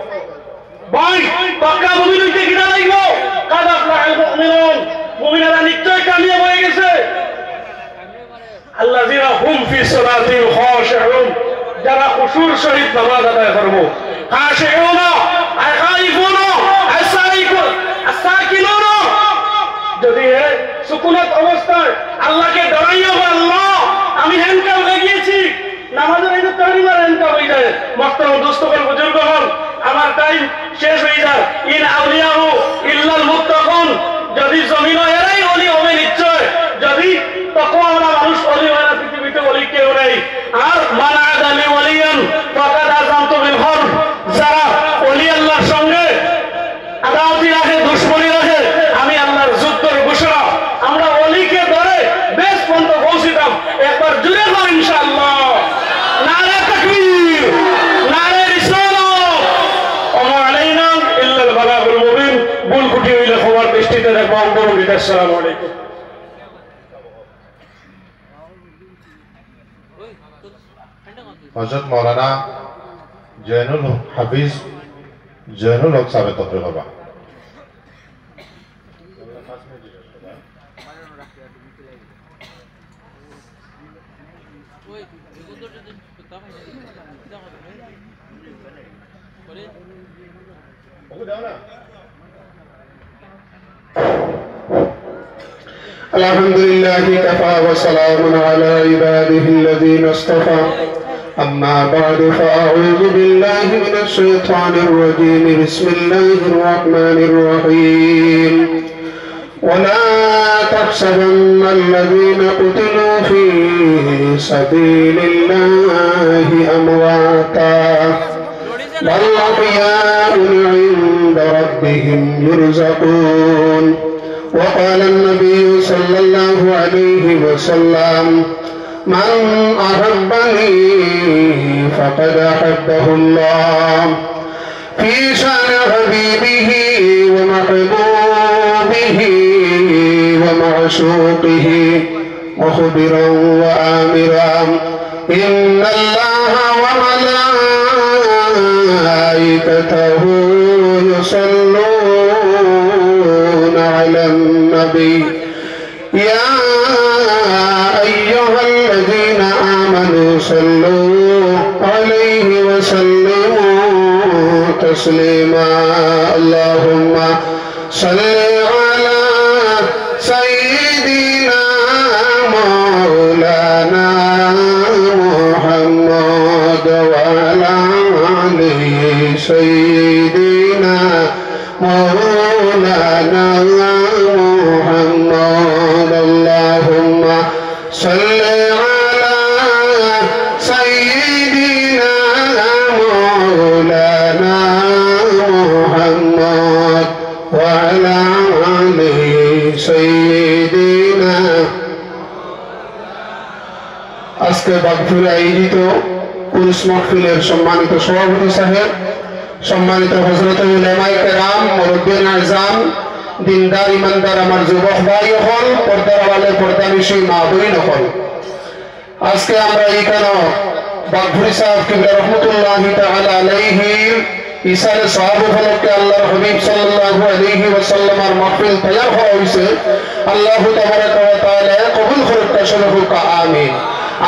Speaker 5: ভাই পাক্কা মুমিন হইতে কি লাগব কাদ আফলাহুল মুমিনুন মুমিনরা নিশ্চয় কামিয়াব হয়ে গেছে আল্লাযীনা হুম ফি সালাতিহিম খাশিউন যারা খুশুর সহিত নামাজ আদায় করবো খাশিউনা খাইফুনা আসাকিনুনা যদি সুকুনত অবস্থায় আল্লাহকে ডরাইয়া আল্লাহ আমি হ্যান্ডকাপ লাগিয়েছি নামাজের এই তাহরিমার হ্যান্ডকাপ হয়ে যায় মোহতারাম দোস্তগণ বুজুর্গগণ আমার টাইম শেষ হয়ে যায় ইন আউলিয়াহু ইল্লাল মুত্তাকুন যদি জমিন এরাই ওলি হবে নিশ্চয় যদি তাকওয়াওয়ালা মানুষ ওলি হয় না পৃথিবীতে ওলি কেউ নেই আর মান আদালি ওলিয়ান ফাকাদ আযামতু বিল হরব যারা ওলি আল্লাহর সঙ্গে আদাওয়াতি রাখে দুশমনি রাখে আমি আল্লাহর যুদ্ধের ঘোষণা আমরা ওলিকে ধরে বেশ পর্যন্ত পৌঁছিতাম একবার জুড়ে কর ইনশাআল্লাহ নারে তাকবীর নারে রিসালাত ওয়া আলাইনা ইল্লাল বালাগুল মুবিন ভুল কুটি হইলে খবর দৃষ্টিতে দেখবো অন্তর্বিদ আসসালামু আলাইকুম
Speaker 4: হযরত মাওলানা জয়নুল হাফিজ জয়নুল হক সাহেব তকরির করবা
Speaker 2: الحمد لله كفى وسلام على عباده الذين اصطفى أما بعد فأعوذ بالله من الشيطان الرجيم بسم الله الرحمن الرحيم ولا تحسبن الذين قتلوا في سبيل الله أمواتا
Speaker 5: بل أحياء عند ربهم يرزقون وقال النبي صلى الله عليه وسلم من أحبني فقد أحبه الله في شأن حبيبه ومحبوبه ومعشوقه مخبرا وآمرا إن الله وملائكته يصلون على النبي يا أيها الذين آمنوا صلوا عليه وسلموا تسليما اللهم صل على سيدنا مولانا محمد وعلى آله سيدنا مولانا محمد اللهم صل على سيدنا مولانا محمد وعلى آله سيدنا আজকে বাগফিরে আয়োজিত কুরুস মাহফিলের সম্মানিত সভাপতি সাহেব, সম্মানিত হযরত উলামায়ে কেরাম, মুরব্বিয়ান আযম, দিনদার ইমানদার আমার যুবক ভাই হল, পর্দার আড়ালে পর্দানিশী মা বোন হল, আজকে আমরা এখানে বাগফিরি সাহেব কিবলা রহমাতুল্লাহি তাআলা আলাইহি ইসালে সাহাব উপলক্ষে আল্লাহর হাবিব সাল্লাল্লাহু আলাইহি ওয়াসাল্লামের মাহফিল তৈয়ার করা হয়েছে। আল্লাহু তাবারাকা ওয়া তাআলা কবুল করুক, তাশাররুক, আমিন।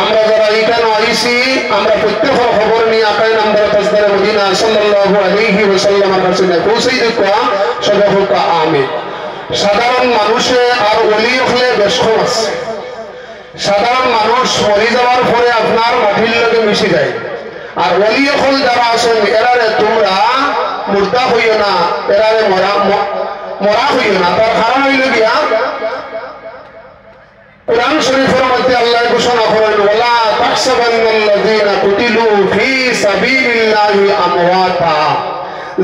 Speaker 5: আমরা যারা এখানে আইছি আমরা প্রত্যেকের খবর নিয়ে আকাই নামদার তাজদারে মদিনা সাল্লাল্লাহু আলাইহি ওয়াসাল্লামের কাছে পৌঁছে দিবা, সবাইকে আমিন। সাধারণ মানুষে আর ওলি হলে বেশ কম আছে। সাধারণ মানুষ মরে যাওয়ার পরে আপনার মাটির লগে মিশে যায়, আর ওলি হল যারা আছেন এরারে তোমরা মুর্দা হইও না, এরারে মরা হইও না। তার কারণ হইল গিয়া কুরআন শরীফের মধ্যে আল্লাহ ঘোষণা করেন ওয়ালা তাহসাবান্নাল্লাযীনা কুতিলু ফি সাবিলিল্লাহি আমওয়াতা,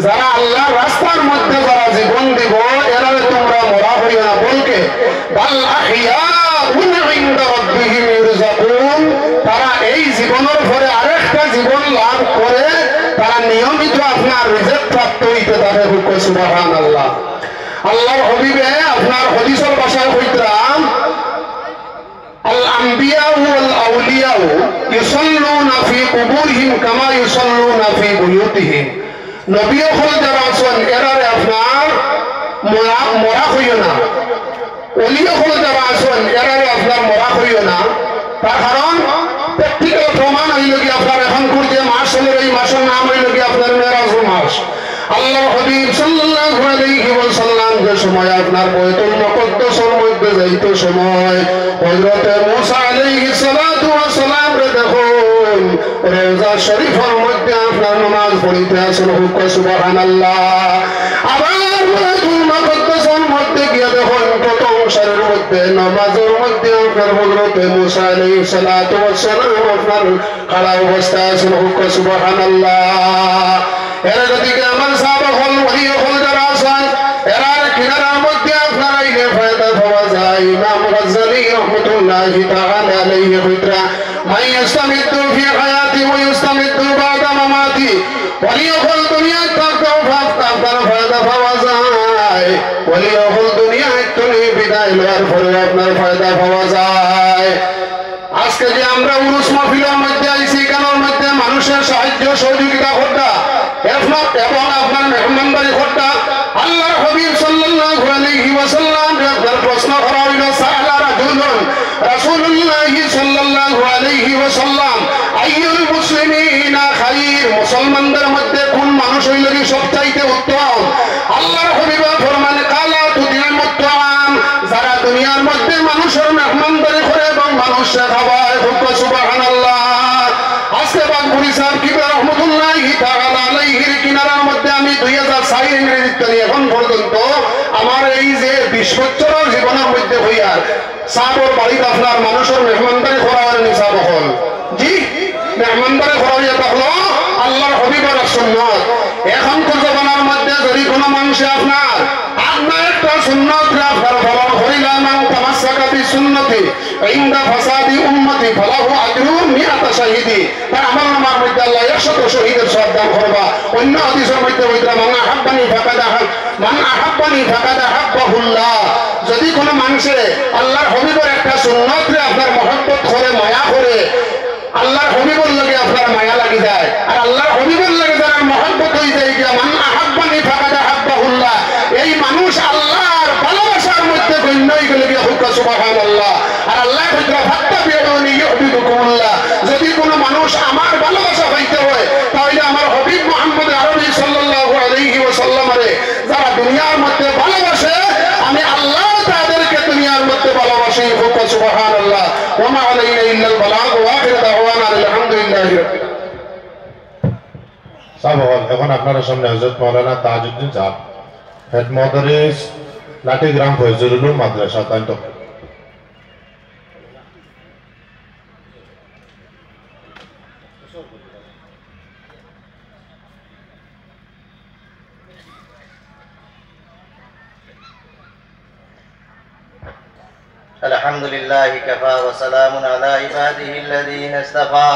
Speaker 5: যারা আল্লাহর রাস্তার মধ্যে যারা জীবন দিব এরারে তোমরা মরা হইও না, বলকে বাল আহইয়াউন ইনদা রাব্বিহিম ইরযাকুন, তারা এই জীবনের পরে আরেকটা জীবন লাভ করে তারা নিয়মিত আপনার রিজিক প্রাপ্ত হইতে থাকে। সুবহানাল্লাহ। আল্লাহর হাবিবে আপনার হাদিসের ভাষায় কইতাম الأنبياء والأولياء يصلون في قبورهم كما يصلون في بيوتهم, নবী হল যারা আছেন এরারে আপনার মরা হইও না, ওলি হল যারা আছেন এরারে আপনার মরা হইও না। তার কারণ প্র্যাকটিক্যাল প্রমাণ হইল কি আপনার এখনকার যে মাস হলো এই মাসের নাম হইল কি আপনার মেরাজুল মাস। আল্লাহর হাবিব সাল্লাল্লাহু আলাইহি ওয়াসাল্লাম যে সময় আপনার বাইতুল মুকদ্দাসের মধ্যে যাইত সময় হযরত মুসা আলাইহিস সালাতু ওয়াস সালাম রে দেখুন রওজা শরীফের মধ্যে আপনার নামাজ পড়িতে আসেন, সুবহানাল্লাহ। আবার বাইতুল মুকদ্দাসের মধ্যে গিয়ে দেখুন প্রথম সারির মধ্যে নামাজের মধ্যে আপনার হযরত মুসা আলাইহিস সালাতু ওয়াস সালাম আপনার খাড়া অবস্থায় আছেন, সুবহানাল্লাহ। এর দিকে আমার সাহাবা হল ওলি হল যারা আছেন এরার কিনারার মধ্যে আপনার আইলে ফায়দা পাওয়া যায়। ইমাম গাজ্জালি রাহমাতুল্লাহি তাআলা আলাইহি কইতরা মান ইসতামিদু ফি হায়াতি ওয়া ইসতামিদু বাদা মামাতি, ওলি হল দুনিয়ায় থাকতেও আপনার ফায়দা পাওয়া যায়, ওলি হল দুনিয়ায় তুমি বিদায় লওয়ার পরে আপনার ফায়দা পাওয়া যায়। আজকে যে আমরা উরুস মাহফিলের মধ্যে আইছি কেনর মধ্যে মানুষের সাহায্য সহযোগিতা করতা এবং আপনার মেহমানদারি করতা, আল্লাহর হাবিব সাল্লাল্লাহু আলাইহি ওয়াসাল্লাম আপনার প্রশ্ন করা হইল সাআলা রাজুলুন রাসূলুল্লাহ সাল্লাল্লাহু আলাইহি ওয়াসাল্লাম আইয়ুল মুসলিমিনা খায়র, মুসলমানদের মধ্যে কোন মানুষ হইল কি সবচাইতে উত্তম? আল্লাহর হাবিব ফরমান কালা তুদিমুত তাআম, যারা দুনিয়ার মধ্যে মানুষের মেহমানদারি করে এবং মানুষকে খাওয়ায়, সুবহানাল্লাহ। আজকে বাগফিরি সাহেব কিবলা রাহমাতুল্লাহি তাআলা আলাইহির কিনারার মধ্যে আমি 2004 ইংরেজিতে এখন পর্যন্ত আমার এই যে 20 বছরের জীবনের মধ্যে হইয়া সাহাবর বাড়িতে আপনার মানুষের মেহমানদারি করা হয় নিসাব হল, জি মেহমানদারি করা হইয়া থাকলো আল্লাহর হাবিবের সুন্নাত। কোনো মানুষে আপনার একটা সুন্নতকে আপনার পালন করিলা মান তামাসসাকা বিসুন্নতি ইনদা ফাসাদি উম্মতি ফালাহু আজরুন মিআতা শাহীদি তার আমলনামার মধ্যে আল্লাহ 100 শহীদের সওয়াব দান করবা। অন্য হাদিসের মধ্যে বলতে মান আহাব্বানি ফাকাদ আহাব্বাহুল্লাহ, যদি কোনো মানুষে আল্লাহর হাবিবের একটা সুন্নতকে আপনার মহব্বত করে মায়া করে আল্লাহর হাবিবের লাগে আপনার মায়া লাগি যায় আর আল্লাহর হাবিবের লাগে যারা মহব্বত হয়ে যায় গিয়া মান আহাব্বানি ফাকাদ আহাব্বাহুল্লাহ, এই মানুষ আল্লাহর ভালোবাসার মধ্যে গণ্য হয়ে গেলে গিয়া হুক্কা সুবহানাল্লাহ। আর আল্লাহ কইরা ফাত্তাবিউনি ইউহবিবুকুমুল্লাহ, যদি কোনো মানুষ আমার ভালোবাসা পাইতে হয় তাহলে আমার হাবিব মুহাম্মদ আরবি সাল্লাল্লাহু আলাইহি ওয়াসাল্লামরে যারা দুনিয়ার মধ্যে ভালোবাসে আমি আল্লাহ তাদেরকে দুনিয়ার মধ্যে ভালোবাসি। হুক্কা সুবহানাল্লাহ। ওয়া মা আলাইনা ইল্লাল বালাগ ওয়া আখিরু দাওয়ানা আলহামদুলিল্লাহি রাব্বিল
Speaker 4: সাবহল। এখন আপনার সামনে হযরত মাওলানা তাজউদ্দিন সাহেব, হেড মাদ্রাস লাঠি গ্রাম ফয়জুল উলুম মাদ্রাসা তাইতো।
Speaker 1: الحمد لله كفى وسلام على عباده الذين اصطفى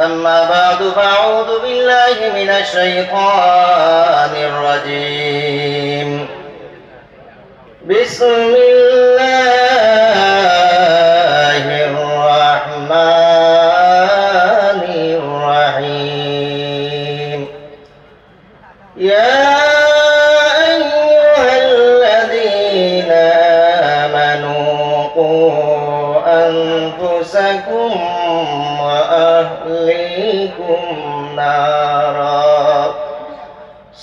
Speaker 1: أما بعد فأعوذ بالله من الشيطان الرجيم بسم الله الرحمن الرحيم يا أنفسكم وأهليكم نارا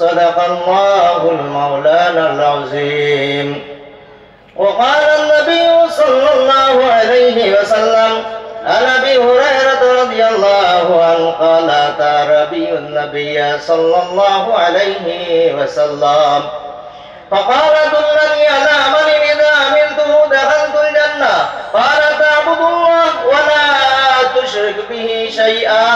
Speaker 1: صدق الله المولانا العظيم. وقال النبي صلى الله عليه وسلم عن أبي هريرة رضي الله عنه قال أتى ربي النبي صلى الله عليه وسلم فقال دلني على عمل إذا عملته دخلت الجنة قال تعبد الله ولا تشرك به شيئا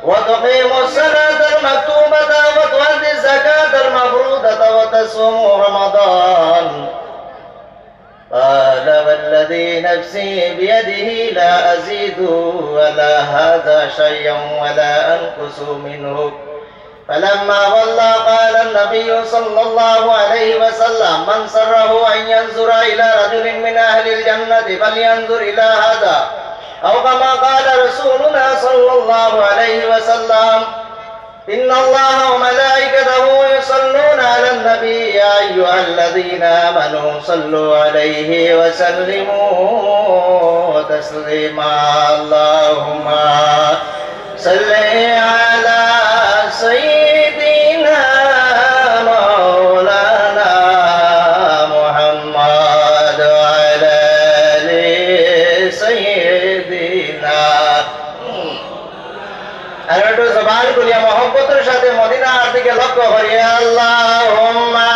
Speaker 1: وتقيم الصلاة المكتوبة وتؤدي الزكاة المفروضة وتصوم رمضان قال والذي نفسي بيده لا أزيد ولا هذا شيئا ولا أنقص منه. فلما ولى قال النبي صلى الله عليه وسلم من سره أن ينظر إلى رجل من أهل الجنة فلينظر إلى هذا أو كما قال رسولنا صلى الله عليه وسلم إن الله وملائكته يصلون على النبي يا أيها الذين آمنوا صلوا عليه وسلموا تسليما. اللهم صل على سيدنا مولانا محمد وعلى آل سيدنا আর একটু জবান খুলিয়া মহব্বতের সাথে মদিনার দিকে লক্ষ্য করিয়া আল্লাহুম্মা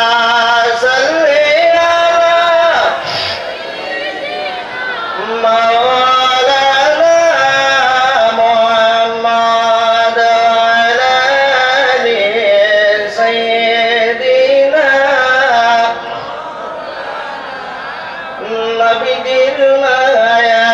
Speaker 1: সাল্লি আলা মাওলানা মুহাম্মদ ওয়া আলি সাইয়্যিদিনা নবীজির মায়া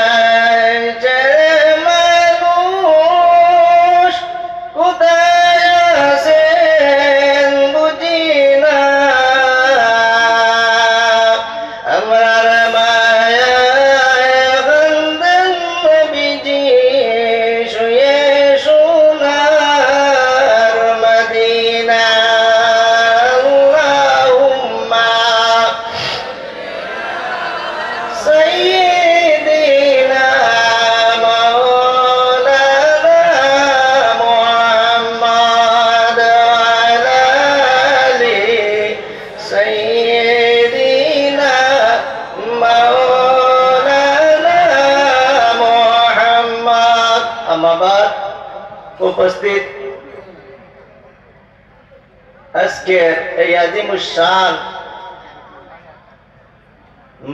Speaker 1: উপস্থিত আজকের এই আজিমুশান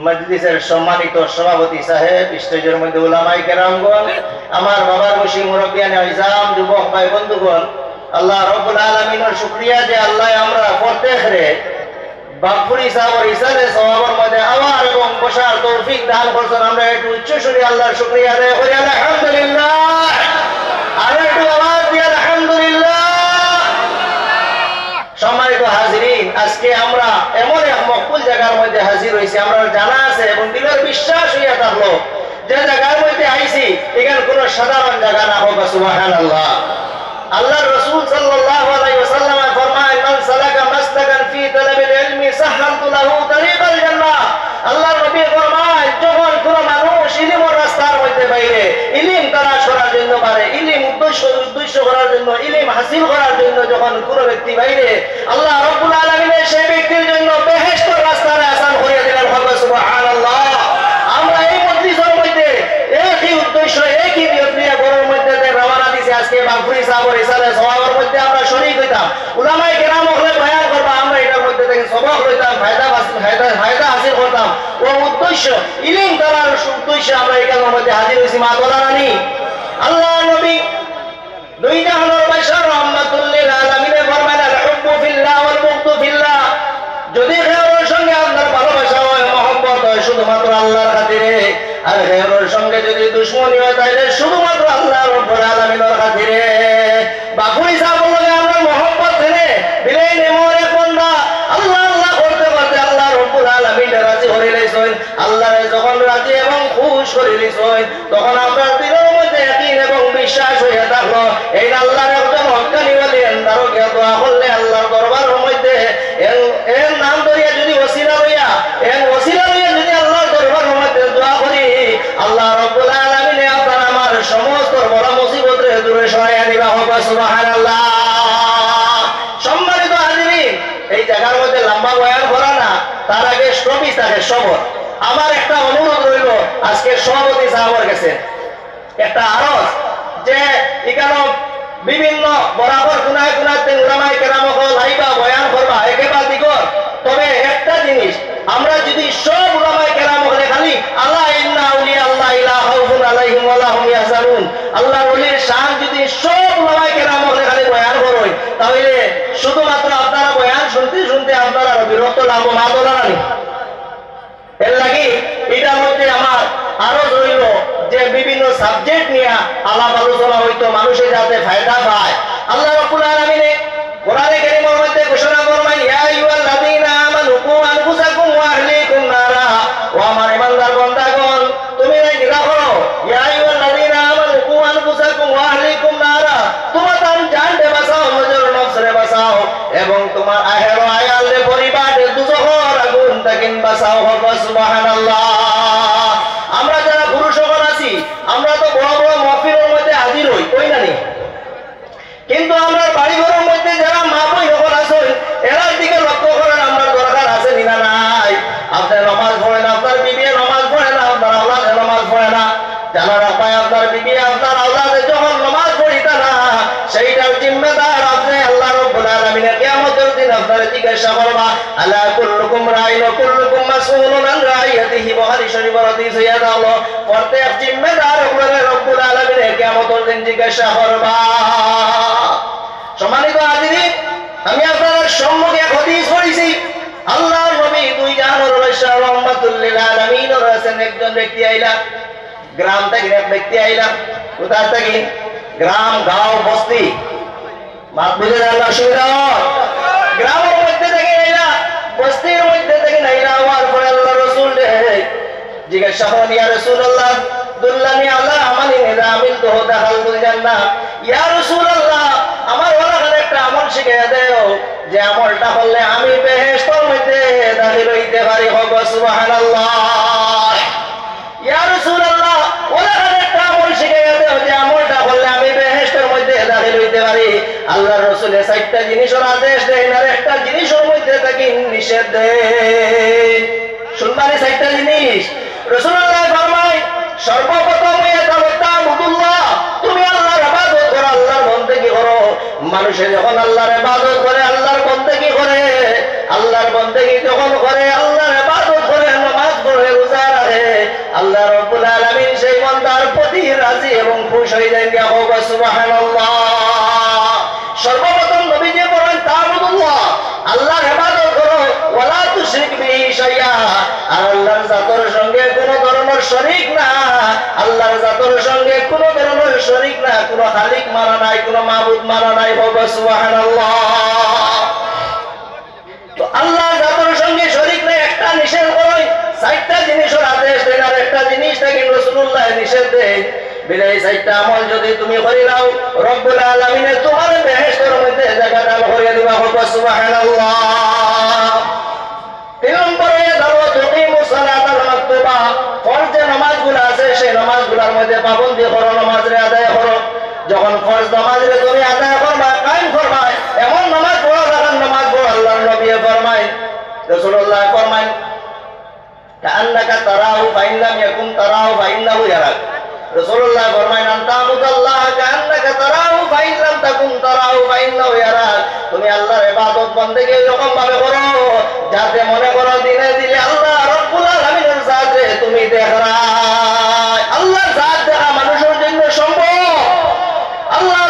Speaker 1: মজলিসের সম্মানিত সভাপতি সাহেব, স্টেজের মধ্যে উলামায়ে কেরামগণ, আমার বাবার বসি মুরব্বিয়ানে ইজাম, যুবক ভাই বন্ধুগণ, আল্লাহ রব্বুল আলামিনের শুকরিয়া যে আল্লাহ আমরা প্রত্যেকরে বাপুরি সাবর ইসালে সওয়াবের মধ্যে আওয়ার এবং বসার তৌফিক দান করছেন। আমরা একটু উচ্চ সুরে আল্লাহর শুকরিয়া আদায় করি আলহামদুলিল্লাহ। আর একটু আওয়াজ দিয়ে আলহামদুলিল্লাহ। সম্মানিত হাজিরিন, আজকে আমরা এমন এক মকবুল জায়গার মধ্যে হাজির হয়েছি, আমরা জানা আছে এবং দিলের বিশ্বাস হইয়া থাকলো যে জায়গার মধ্যে আইছি এখানে কোনো সাধারণ জায়গা না হোক। সুবহানাল্লাহ। আল্লাহর রাসূল সাল্লাল্লাহু আলাইহি ওয়াসাল্লাম ফরমায়, মান সালাকা মাসলাকান ফি তালাবিল ইলমি সাহহালতু লাহু তারিকাল জান্নাহ। আল্লাহর নবী ফরমায়, যখন কোনো মানুষ ইলমের রাস্তার মধ্যে বাইরে ইলম তালাশ করার জন্য পারে, ইলম উদ্দেশ্য করার জন্য, ইলম হাসিল করার জন্য যখন কোনো ব্যক্তি বাইরে, আল্লাহ রাব্বুল আলামিন সেই ব্যক্তির জন্য বেহেশতের রাস্তায় আসান করে দিলেন। সুবহানাল্লাহ। আমরা এই মজলিসের মধ্যে একই উদ্দেশ্য, একই নিয়ত নিয়ে ঘরের মধ্যে রওনা দিছি। আজকে বাপুরি সাবর ইসালে সওয়াবের মধ্যে আমরা শরীক হইতাম, উলামায়ে কেরাম হলে বয়ান করবা, আমরা এটার মধ্যে থেকে সবক লইতাম, ফায়দা হাসিল করতাম। ও উদ্দেশ্য ইলম তালার উদ্দেশ্যে আমরা এখানের মধ্যে হাজির হয়েছি। মা তোলারানি, আল্লাহ নবী দুই জাহানের বাদশা রাহমাতুল লিল আলামিনে ফরমায়, আল হুব্বু ফিল্লাহ ওয়াল বুগদু ফিল্লাহ। যদি খেয়ালের সঙ্গে আপনার ভালোবাসা হয়, মহব্বত হয় শুধুমাত্র আল্লাহর খাতিরে, আর খেয়ালের সঙ্গে যদি দুশমনী হয় তাহলে শুধুমাত্র আল্লাহ রাব্বুল আলামিনের খাতিরে। বাপুরি সাহেব বলে আমরা মহব্বত থেকে বিলাই নেমর এক বান্দা আল্লাহ আল্লাহ করতে করতে আল্লাহ রাব্বুল আলামিন রাজি হয়ে লইছেন। আল্লাহ যখন রাজি এবং খুশ করে লইছেন, তখন আমরা দিলের মধ্যে ইয়াকিন এবং বিশ্বাস হয়ে থাকলো এই আল্লাহর একজন হক্কানি ওলি এন্দারকে দোয়া করলে আল্লাহর দরবারের মধ্যে এর নাম ধরিয়া যদি ওসিলা লইয়া যদি আল্লাহর দরবারের মধ্যে দোয়া করি, আল্লাহ রাব্বুল আলামিন আপনার আমার সমস্ত বড় মুসিবত রে দূরে সরাইয়া দিবা। হোক সুবহানাল্লাহ। সম্মানিত হাজিরিন, এই জায়গার মধ্যে লম্বা বয়ান করা না, তার আগে স্টপিস থাকে সবর। আমার একটা অনুরোধ রইল আজকে সভাপতি সাহেবের কাছে, একটা আরজ যে এখানে বিভিন্ন বরাবর গুনায় গুনাতে উলামায়ে কেরাম হল আইবা বয়ান করবা একেবারে দিগর। তবে একটা জিনিস, আমরা যদি সব উলামায়ে কেরাম হলে খালি আল্লাহ ইন্না আউলিয়া আল্লাহ লা খাউফুন আলাইহিম ওয়া লা হুম ইয়াহজানুন, আল্লাহর ওলির শান যদি সব উলামায়ে কেরাম হলে খালি বয়ান করই, তাহলে শুধুমাত্র আপনারা বয়ান শুনতে শুনতে আপনারা বিরক্ত লাভ না তোলানি। এর লাগি এটার মধ্যে আমার আরো রইল যে বিভিন্ন সাবজেক্ট নিয়ে আলাপ আলোচনা হইতো, মানুষের যাতে ফায়দা পায়। আল্লাহ রাব্বুল আলামিন কোরআনে কারীমের মধ্যে ঘোষণা ফরমায়, ইয়া আইয়ুহাল্লাযীনা আমানু কু আনফুসাকুম ওয়া আহলিকুম নারা। ও আমার ইমানদার বান্দাগণ, তুমি নিরা করো, ইয়া আইয়ুহাল্লাযীনা আমানু কু আনফুসাকুম ওয়া আহলিকুম নারা, তোমার জানকে বাঁচাও, নিজের নফসরে বাঁচাও এবং তোমার আহের আয়ালে পরিবারের দুজখের আগুন থেকে বাঁচাও। হোক সুবহানাল্লাহ। আমরা যারা পুরুষ সকল আছি, আমরা তো বড় বড় মাহফিলের মধ্যে হাজির হই, কই না নি? কিন্তু আমরা বাড়ি ঘরের মধ্যে যারা মা বই সকল আছেন, এরার দিকে লক্ষ্য করার আমরা দরকার আছে না নাই? আপনার নামাজ পড়ে না, আপনার বিবি নামাজ পড়ে না, আপনার আওলাদে নামাজ পড়ে না, জানার আপায় আপনার বিবি আপনার আওলাদে যখন নামাজ পড়িতা না, সেইটার জিম্মেদার আপনি আল্লাহ রাব্বুল আলামিনের কিয়ামতের দিন আপনারা জিজ্ঞাসা করবা, আলা কুল্লুকুম রাইন ওয়া কুল্লুকুম মাসউলুন আন রাইয়াতিহি। বুখারী শরীফের হাদিস হইয়া দাও, প্রত্যেক জিম্মেদার উপরে রাব্বুল আলামিনের কিয়ামতের দিন জিজ্ঞাসা করবা। সম্মানিত হাজিরিন, আমি আপনাদের সম্মুখে এক হাদিস পড়েছি। আল্লাহর নবী দুই জাহানের বাদশা রাহমাতুল লিল আলামিনের আছেন একজন ব্যক্তি আইলা, গ্রাম থেকে এক ব্যক্তি আইলা। কোথা থেকে? গ্রাম, গাঁও, বস্তি, মাত বুঝে জানলে অসুবিধা হয়। গ্রামের মধ্যে থেকে আইলা, বস্তির মধ্যে থেকে আইলা। আমার পরে আল্লাহ রাসূল জিজ্ঞাসা করেন, ইয়া রাসূলুল্লাহ দুল্লানি আলা আমালিন ইযা আমিলতুহু দাখালতুল জান্নাহ। ইয়া রাসূলুল্লাহ, আমার ওখানে একটা আমল শিখিয়ে দেও যে আমলটা করলে আমি বেহেশতের মধ্যে দাখিল হইতে পারি। হোক সুবহানাল্লাহ। ইয়া রাসূলুল্লাহ, ওখানে একটা আমল শিখিয়ে দেও যে আমলটা করলে আমি বেহেশতের মধ্যে দাখিল হইতে পারি। আল্লাহর রাসূল চারটা জিনিসের আদেশ দেন আর একটা জিনিসের মধ্যে থাকি নিষেধ দেন। শুনবানি চারটা জিনিস। রাসূলুল্লাহ ফরমায়, সর্বপ্রথম তুমি আল্লাহর ইবাদত করো, আল্লাহর বন্দেগী করো। মানুষে যখন আল্লাহর ইবাদত করে, আল্লাহর বন্দেগী করে, আল্লাহর বন্দেগী যখন করে, আল্লাহর ইবাদত করে, নামাজ পড়ে, রোজা রাখে, আল্লাহ রাব্বুল আলামিন সেই বান্দার প্রতি রাজি এবং খুশ হয়ে যায়। হোক সুবহানাল্লাহ। আল্লাহর জাতের সঙ্গে কোনো ধরনের শরীক না, আল্লাহর জাতের সঙ্গে কোনো ধরনের শরীক না, কোনো খালিক মানা নাই, কোনো মাবুদ মানা নাই। বলবো সুবহানাল্লাহ। তো আল্লাহর জাতের সঙ্গে শরীক নাই একটা নিষেধ করে, চারটা জিনিসের আদেশ দেন আর একটা জিনিসটা কিন্তু রাসূলুল্লাহ নিষেধ দেন। বিলাই চারটা আমল যদি তুমি করে নাও, রব্বুল আলামিন তোমার বেহেশতের মধ্যে জায়গা দান করে দিবা। বলবো সুবহানাল্লাহ। 3 নম্বরে দাও তুকিমুস সালাতাল মাকতুবা, ফরজ যে নামাজগুলো আছে সেই নামাজগুলোর মধ্যে পাবন্দি করো, নামাজে আদায় করো। যখন ফরজ নামাজে তুমি আদায় করবা, কায়েম করবা, এমন নামাজ পড়ো যখন নামাজ পড়ো আল্লাহর নবী ফরমায়, রাসূলুল্লাহ ফরমায় কাআন্নাকা তারাহু ফাইন লাম ইয়াকুন তারাহু ফাইন্নাহু ইয়ারাক। রাসূলুল্লাহ ফরমায় আনতাবুদাল্লাহ কাআন্নাকা তারাহু ফাইন লাম তাকুন তারাহু ফাইন্নাহু ইয়ারাক। তুমি আল্লাহর ইবাদত বন্দেগী এরকম ভাবে করো যাতে মনে করো দিনে দিলে আল্লাহ রব্বুল আলামিনের জাতে তুমি দেখরাই। আল্লাহর জাত দেখা মানুষের জন্য সম্ভব। আল্লাহ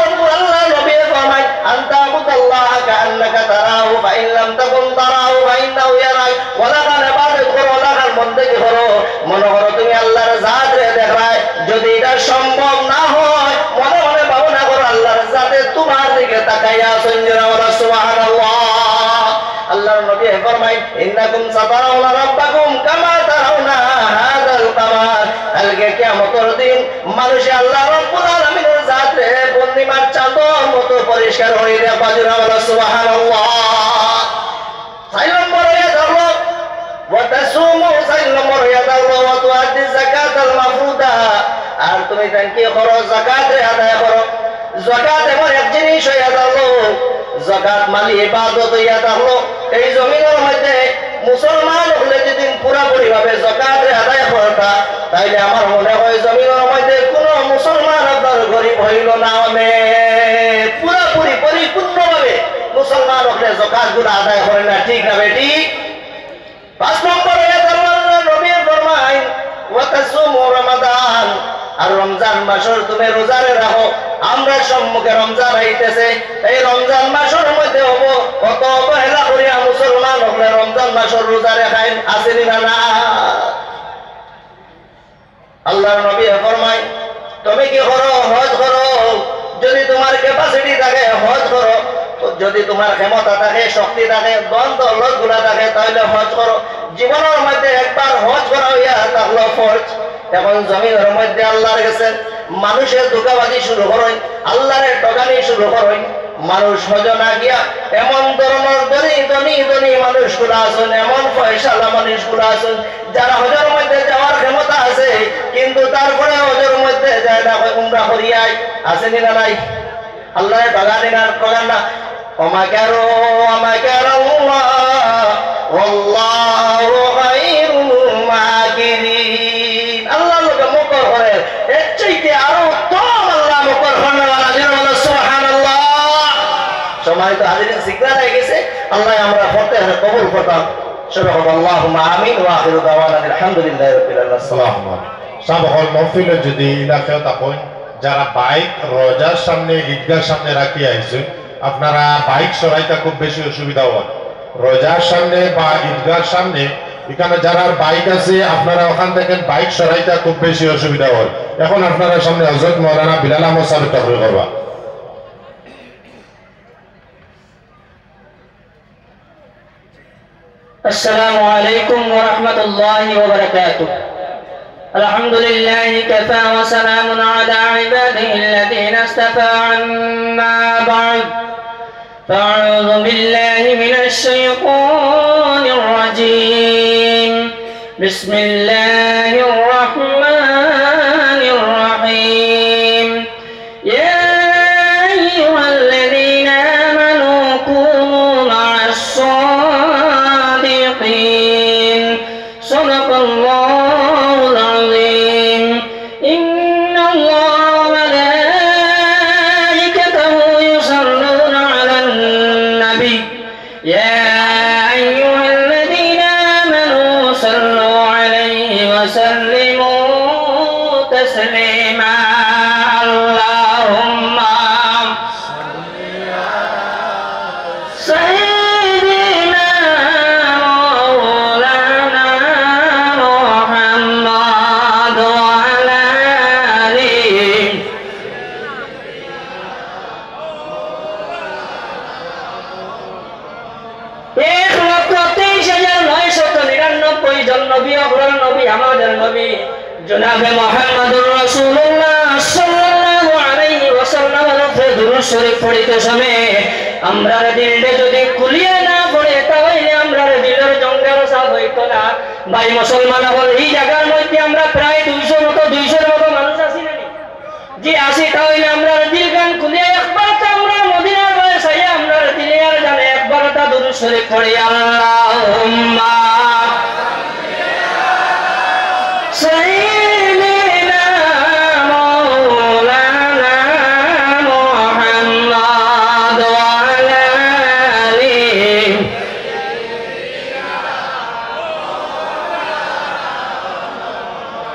Speaker 1: নবী ফরমায় আনতাবুদাল্লাহ কাআন্নাকা তারাহু ফাইন লাম তাকুন তারাহু ফাইন্নাহু ইয়ারাক। ওয়ালা কান ইবাদত করো, ওয়ালা কান বন্দেগী করো, মনে করো তুমি আল্লাহর জাতে দেখরাই। যদি এটা সম্ভব না হয়, মনে মনে ভাবনা করো আল্লাহর জাতে তোমার দিকে তাকাইয়া আছেন। সুবহানাল্লাহ। আল্লাহর নবী ফরমায় ইন্নাকুম সাতারাউনা রাব্বাকুম কামা তারাউনা হাযাল কামার। কালকে কিয়ামতের দিন মানুষ আল্লাহ রাব্বুল আলামিনের জাতে পূর্ণিমার চাঁদের মতো পরিষ্কার হয়ে যাবে। সুবহানাল্লাহ। 4 নম্বরে ধরো ওয়া তাসুমু, 4 নম্বরে ধরো ওয়া তুআদ্দি যাকাতাল মাফরুদা। আর তুমি কি করো? যাকাত আদায় করো। যাকাত এমন এক জিনিস হইয়া গেল, যাকাত মানে ইবাদত হইয়া গেল। এই জমিনের মধ্যে মুসলমান হলে যদি পুরাপুরি ভাবে যাকাত আদায় করতা, তাইলে আমার মনে হয় জমিনের মধ্যে কোনো মুসলমান আপনার গরিব হইল না। পুরাপুরি পরিপূর্ণভাবে মুসলমান হলে যাকাত গুলো আদায় করে না, ঠিক না বেটি? 5 নম্বরে আল্লাহর নবী ফরমায় ওয়া তাসুমু রমাদান। আর রমজান মাসের তুমি রোজারে রাখো। আমরা সম্মুখে রমজান আইতেছে, এই রমজান মাসের মধ্যে হবো কত অবহেলা করিয়া মুসলমান হলে রমজান মাসের রোজারে খাই, আসেনি না? আল্লাহর নবী ফরমায় তুমি কি করো? হজ করো। যদি তোমার ক্যাপাসিটি থাকে হজ করো, যদি তোমার ক্ষমতা থাকে, শক্তি থাকে, ধন দৌলত গুলা থাকে, তাহলে হজ করো। জীবনের মধ্যে একবার হজ করা হইয়া থাকলো ফরজ। এখন জমিনের মধ্যে আল্লাহর কাছে মানুষের ধোঁকাবাজি শুরু করেন, আল্লাহরের টগানি শুরু করেন। মানুষ হজ না গিয়া এমন ধরনের ধনী মানুষগুলো আছেন, এমন পয়সালা মানুষগুলো আছেন যারা হজের মধ্যে যাওয়ার ক্ষমতা আছে, কিন্তু তারপরে হজের মধ্যে যায় না, উমরা করিয়ায়। আসেনি না নাই? আল্লাহরের টগানি না টগান না। ওমাকারু ওমাকারাল্লাহ ওয়াল্লাহু খায়রুল মাকিরিন। আল্লাহ লোকে মুকর করে, এর চাইতে আরো উত্তম আল্লাহ মুকর করনেওয়ালা। সুবহানাল্লাহ। সম্মানিত হাজিরিন, সিগনাল হয়ে গেছে। আল্লাহ আমরা পড়তে কবুল করতাম। সুবহানাল্লাহুম্মা আমিন ওয়া আখিরু দাওয়ানা আলহামদুলিল্লাহি রাব্বিল আলামিন।
Speaker 4: সাবহল মহফিলে যদি এলাকায় থাকুন, যারা বাইক রোজার সামনে ঈদগার সামনে রাখি আইছে, আপনারা বাইক সরাইতে খুব বেশি অসুবিধা হয়। রোজার সামনে বা ঈদগার সামনে এখানে যারা বাইক আছে, আপনারা ওখান থেকে বাইক সরাইতে খুব বেশি অসুবিধা হয়। এখন আপনারা সামনে হযরত মাওলানা বিলাল আহমদ সাহেব তাকরীর করবা।
Speaker 6: السلام عليكم ورحمة الله وبركاته. الحمد لله كفى وسلام على عباده الذين اصطفى. عما بعد، فأعوذ بالله من الشيطان الرجيم. بسم الله الرحمن الرحيم. يا أيها الذين آمنوا كونوا مع الصادقين. صدق الله العظيم. إن الله وملائكته يصلون على النبي. يا أيها الذين آمنوا صلوا عليه وسلموا تسليما. اللهم سيدنا জনাবে মুহাম্মদুর রাসূলুল্লাহ সাল্লাল্লাহু আলাইহি ওয়াসাল্লামের উপরে দুরূদ শরীফ পড়িতে সময় আমরার দিলটা যদি খুলিয়ে না পড়ে তাহলে আমরার দিলের জঙ্গল সাফ হইতো না। ভাই মুসলমান হল এই জায়গার মধ্যে আমরা প্রায় 200 মতো মানুষ আছি না জি আসি, তাহলে আমরার দিল গান খুলিয়ে একবার তো আমরা মদিনার বয়স হয়ে আমরার দিলে আর জানে একবার তা দুরূদ শরীফ পড়ি আল্লাহুম্মা সাইয়্যিদিনা মাওলানা মুহাম্মদ ওয়া আলা আলিহি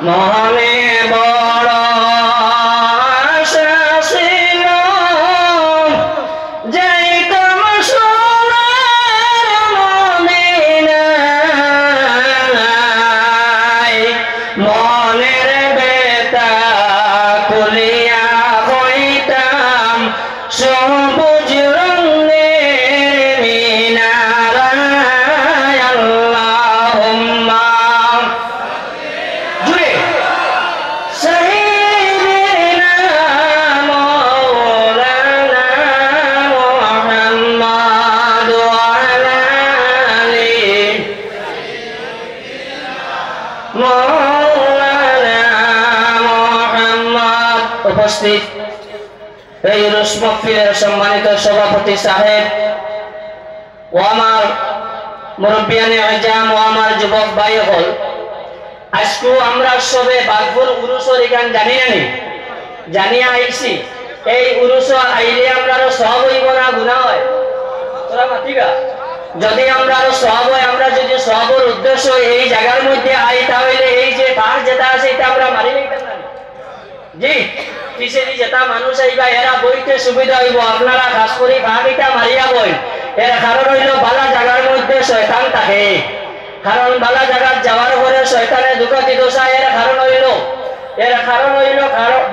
Speaker 6: মনে বড় আশা ছিল যাইতাম সোনার মদিনায়, মনের বেতা খুলিয়া হইতাম সবুজ রঙের মিনারায়। আল্লাহুম্মা জুড়ে সাইয়্যিদিনা মাওলানা মুহাম্মদ ওয়া আলা আলিহি মাওলানা মুহাম্মদ। উপস্থিত এই উরুস মাহফিলের সম্মানিত সভাপতি সাহেব ও আমার মুরব্বিয়ানে আজম ও আমার যুবক ভাই হল, আজকে আমরা সবে বাগপুর উরুসর এখান জানি না জানিয়া আইছি। এই উরুস আইলে আমরা সব হইব না গুনাহ হয়? তোরা মাতিবা যদি আমরা সব হয়, আমরা যদি সবর উদ্দেশ্য এই জায়গার মধ্যে আই তাহলে এই যে বাস যেটা আছে এটা আমরা মারি নিতাম না জি। পিছেরি যেটা মানুষ আইবা এরা বইতে সুবিধা হইব, আপনারা খাস করে ভাগিটা মারিয়া বই। এর কারণ হইল বালা জায়গার মধ্যে শয়তান থাকে, কারণ বালা জায়গার যাওয়ার পরে শয়তানে দুঃখাতি দোষা। এর কারণ হইল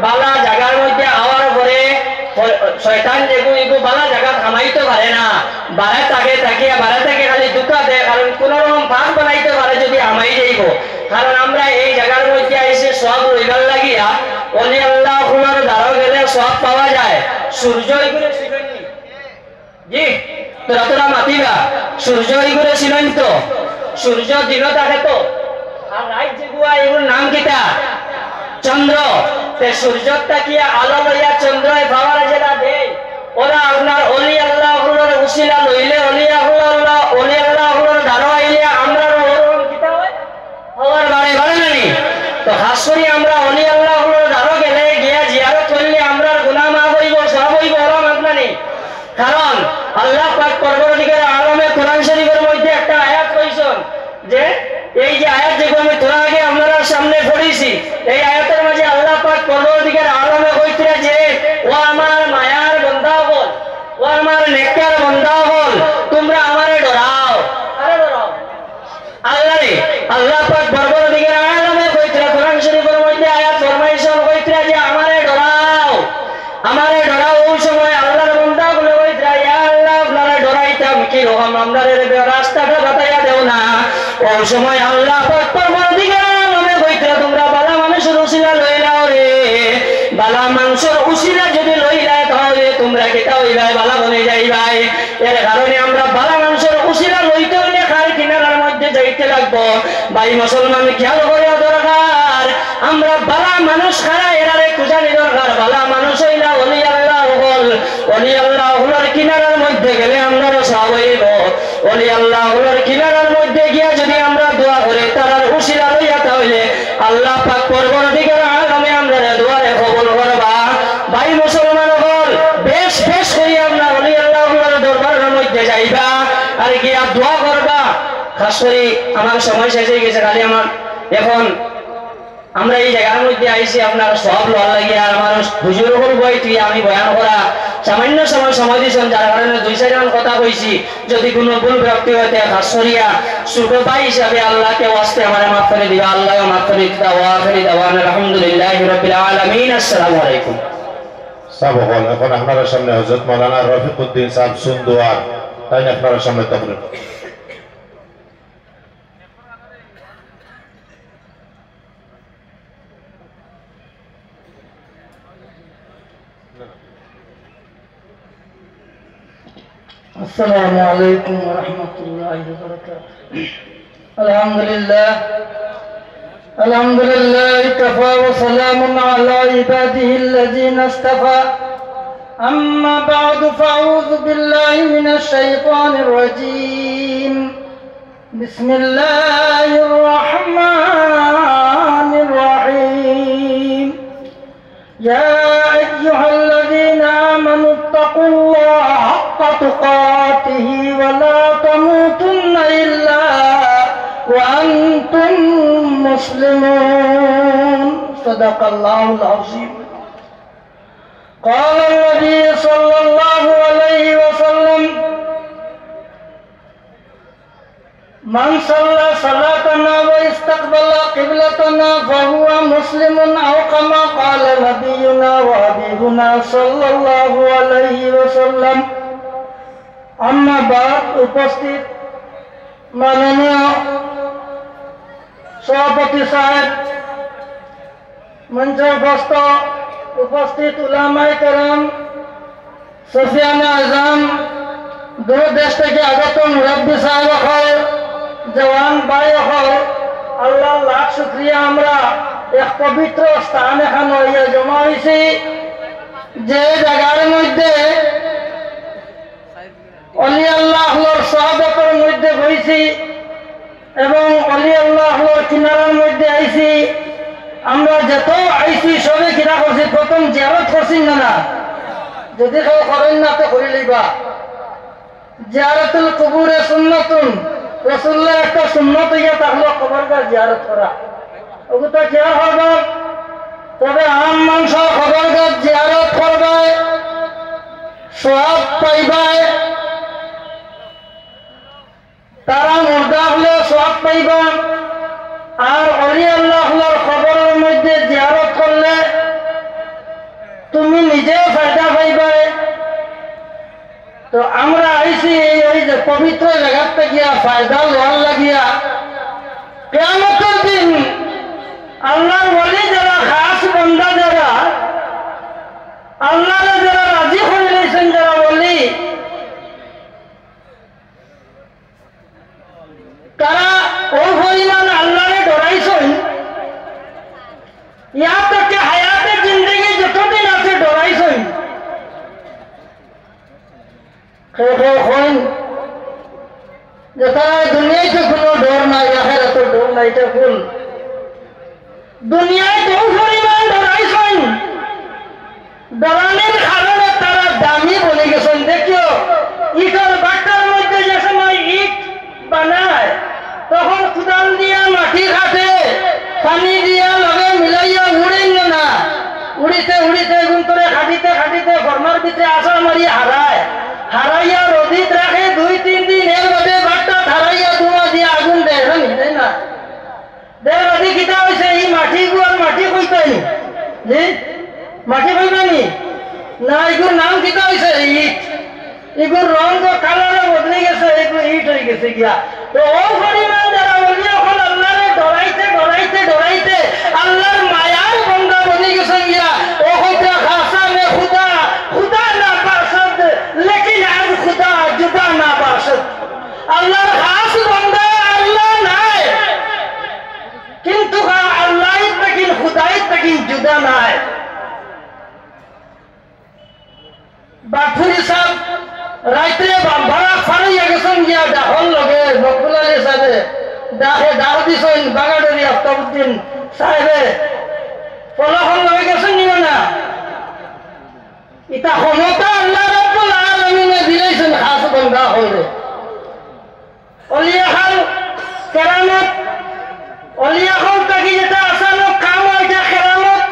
Speaker 6: বালা জায়গার মধ্যে আওয়ার পরে শয়তান যেগু বালা জায়গা থামাইতে পারে না, বাড়া তাকে তাকিয়া বাড়া থেকে খালি দুঃখা দেয়, কারণ কোন রকম পাক বানাইতে পারে যদি আমাই যাইব। কারণ আমরা এই জায়গার মধ্যে আইসে সব রইবার লাগিয়া অলি আল্লাহ হুলার দ্বারা গেলে সব পাওয়া যায়। সূর্য এগুলো শিখেননি জি, তোরা মাতিবা সূর্য এগুলো ছিলেন তো, সূর্য দিন থাকে তো, আর রাত যেগুয়া এগুলোর নাম কিটা চন্দ্র। সূর্যর তাকিয়া আলো লইয়া চন্দ্র পাওয়ার যেটা দেয় ওরা আপনার অলি আল্লাহ হুলার উসিলা লইলে অলি আল্লাহ হুলার দ্বারা আইলে আমরা কিটা হয় হওয়ার বাড়ে বাড়ে নানি। তো খাস করি আমরা অলি আল্লাহ হুলার দ্বারা গেলে গিয়া জিয়ারত করলে আমরা গুনাহ মাফ হইব, সব হইব, ওরা মাফ নানি। কারণ আল্লাহ পাক পরবর্তীকালে আলমে কোরআন শরীফের মধ্যে একটা আয়াত কইছেন যে এই যে আয়াত যেগুলো আমি তোরা আগে আপনারা সামনে পড়েছি, এই আয়াতের মাঝে আল্লাহ পাক পরবর্তীকালে আলমে কইতে যে ও আমার মায়ার বান্দা হল, ও আমার নেককার বান্দা হল, তোমরা আমারে ডরাও। আরে ডরাও আল্লাহ পাক পরবর্তীকালে আলমে কইতে কোরআন শরীফের মধ্যে আয়াত ফরমাইছেন কইতে যে আমারে ডরাও। ওই সময় আল্লাহর বান্দা গুলো কইতে ইয়া আল্লাহ আপনারা ডরাইতাম কি রকম আমরারে রাস্তাটা বাতাইয়া দেও না। ওই সময় আল্লাহ পাক পরবর্তীকালে আলমে কইতে তোমরা বালা মানুষের উসিলা লইলাও রে, বালা মানুষের উসিলা যদি লইলাই তাহলে তোমরা কেটা হইবাই বালা বনে যাইবাই। এর কারণে আমরা বালা মানুষের উসিলা লইতে হইলে খাল কিনারার মধ্যে যাইতে লাগবো। ভাই মুসলমান খেয়াল করা দরকার, আমরা বালা মানুষ খারা এরারে খুঁজানি দরকার। বালা মানুষ হইলা অলি আল্লাহ হল, অলি আল্লাহ হলার কিনারার মধ্যে গেলে আমরা সব হইব। অলি আল্লাহ হলার কিনারার মধ্যে গিয়া যদি আমরা দোয়া করি তার উসিলা লইয়া তাহলে আল্লাহ পাক পরবর্তীকালে আলমে আমরা দোয়ারে কবুল করবা। ভাই মুসলমান হল বেশ করি আমরা অলি আল্লাহ হলার দরবারের মধ্যে যাইবা আর গিয়া দোয়া করবা। খাস করে আমার সময় শেষ হয়ে গেছে, খালি আমার এখন আমরা এই জায়গার মধ্যে আইসি আপনার সব লড় লাগিয়ে আর মানুষ হুজুর বই তুই আমি বয়ান করা সামান্য সময় দিয়েছেন, যার কারণে 2-4 জন কথা কইছি। যদি কোনো ভুল ব্যক্তি হইতে খাস করিয়া ছোট ভাই হিসাবে আল্লাহকে ওয়াস্তে আমার মাফ করে দিবা, আল্লাহ মাফ করে দিতা। ওয়া আখিরি দাওয়ানা আলহামদুলিল্লাহি রাব্বিল আলামিন। আসসালামু আলাইকুম।
Speaker 4: সাবহল এখন আপনার সামনে হযরত মাওলানা রফিকুদ্দিন সাহেব সুন্দুয়ার তাই আপনার সামনে তাকরীর।
Speaker 7: السلام عليكم ورحمة الله وبركاته. الحمد لله كفى وسلام على عباده الذين اصطفى. أما بعد فأعوذ بالله من الشيطان الرجيم. بسم الله الرحمن الرحيم. يا أيها الذين آمنوا اتقوا الله حق تقاته ولا تموتن إلا وأنتم مسلمون. صدق الله العظيم. قال النبي صلى الله عليه وسلم: من صلى صلاتنا واستقبل قبلتنا فهو مسلم، أو كما قال نبينا وحبيبنا صلى الله عليه وسلم. أما بعد, উপস্থিত মাননীয় সভাপতি সাহেব, মঞ্চস্থ উপস্থিত উলামায়ে কেরাম, সফিয়ানে আজম, দূর দেশ থেকে আগত মুরব্বী সাহেব, জওয়ান ভাই, আল্লাহ লাখ শুক্রিয়া। আমরা এক পবিত্র স্থান এখন হইয়া জমা হয়েছি, যে জায়গার মধ্যে অলি আল্লাহর সাহাবতের মধ্যে বইছি এবং অলি আল্লাহর কিনারার মধ্যে আইছি। আমরা যত আইছি সবে কিনা করছি, প্রথম জিয়ারত করছি না, যদি কেউ করেন না তো করে লইবা। জিয়ারতুল কবুরে সুন্নতুন, রাসূলুল্লাহ একটা সুন্নত হইয়া থাকলো কবরগাহ জিয়ারত করা। ওগুলো খেয়াল করবা। তবে আম মানুষ কবরগাহ জিয়ারত করবায়, সওয়াব পাইবায়, তারা মুর্দা হলে সওয়াব পাইবা। আর অলি আল্লাহর কবরের মধ্যে জিয়ারত করলে তুমি নিজেও ফায়দা পাইবা। তো আমরা আইছি এই যে পবিত্র জায়গাতে গিয়া ফায়দা লওয়ার লাগিয়া। কিয়ামতের দিন আল্লাহর ওলি যারা, খাস বান্দা যারা, আল্লাহরে যারা রাজি হয়ে রয়েছেন, যারা ওলি, তারা ওই পরিমাণ আল্লাহরে ডরাইছেন। ইয়া থেকে হায়াতে জিন্দগি যতদিন আছে ডরাইছেন। যে তারা দুনিয়াতে কোনো ডর নাই, আখিরাতের ডর নাই, এটা ভুল। দুনিয়ায় বহু পরিমাণ ডরাইছেন, ডরানোর কারণে তারা দামি বলে গেছেন। দেখিও ইটের বাটার মধ্যে যে সময় ইট বানায়, তখন কুদাল দিয়া মাটি কাটে, পানি দিয়া লগে মিলাইয়া উড়েন না, উড়িতে উড়িতে গুন্তরে খাটিতে খাটিতে ফর্মার ভিতরে আশা মারি হারাইয়া রোদিত রাখে 2-3 দিন। এর মধ্যে বাটটা হারাইয়া ধোঁয়া দিয়ে আগুন দেয়, তাই না? দেড় বাদি কিতা হয়েছে, এই মাটি গুয়ার মাটি কইতাই জি, মাটি কইবানি না, এগুলোর নাম কিতা হয়েছে ইট। এগুলোর রঙ কালারে বদলে গেছে, এগুলো ইট হয়ে গেছে গিয়া। তো ও পরিমাণ যারা বলি এখন আল্লাহরে ডরাইতে ডরাইতে ডরাইতে আল্লাহর মায়ার বন্ধা বনে গেছে গিয়া। ও কইতা খাসা মে খুদা, খুদা না বাসদ, লেকিন আজ খুদা জুদা না বাসদ। আল্লাহর খাস বন্ধা আল্লাহ নাই, কিন্তু আল্লাহ থেকে খুদাই থেকে জুদা নাই। বাথুরি সাহেব রাইতে বাড়া ফারাইয়া গেছেন গিয়া, ডাকল লগে মকবুল আলী সাহেবে ডাক দিছেন, বাগাডরি আফতাবুদ্দিন সাহেবে ফলাফল লগে গেছেন নিও না। এটা ক্ষমতা আল্লাহ রাব্বুল আলামিনে দিলেছেন খাস বান্দা হইলে। অলিয়া খাল কেরামত, অলিয়া খাল থাকি যেটা আসানো কাম হয়, এটা কেরামত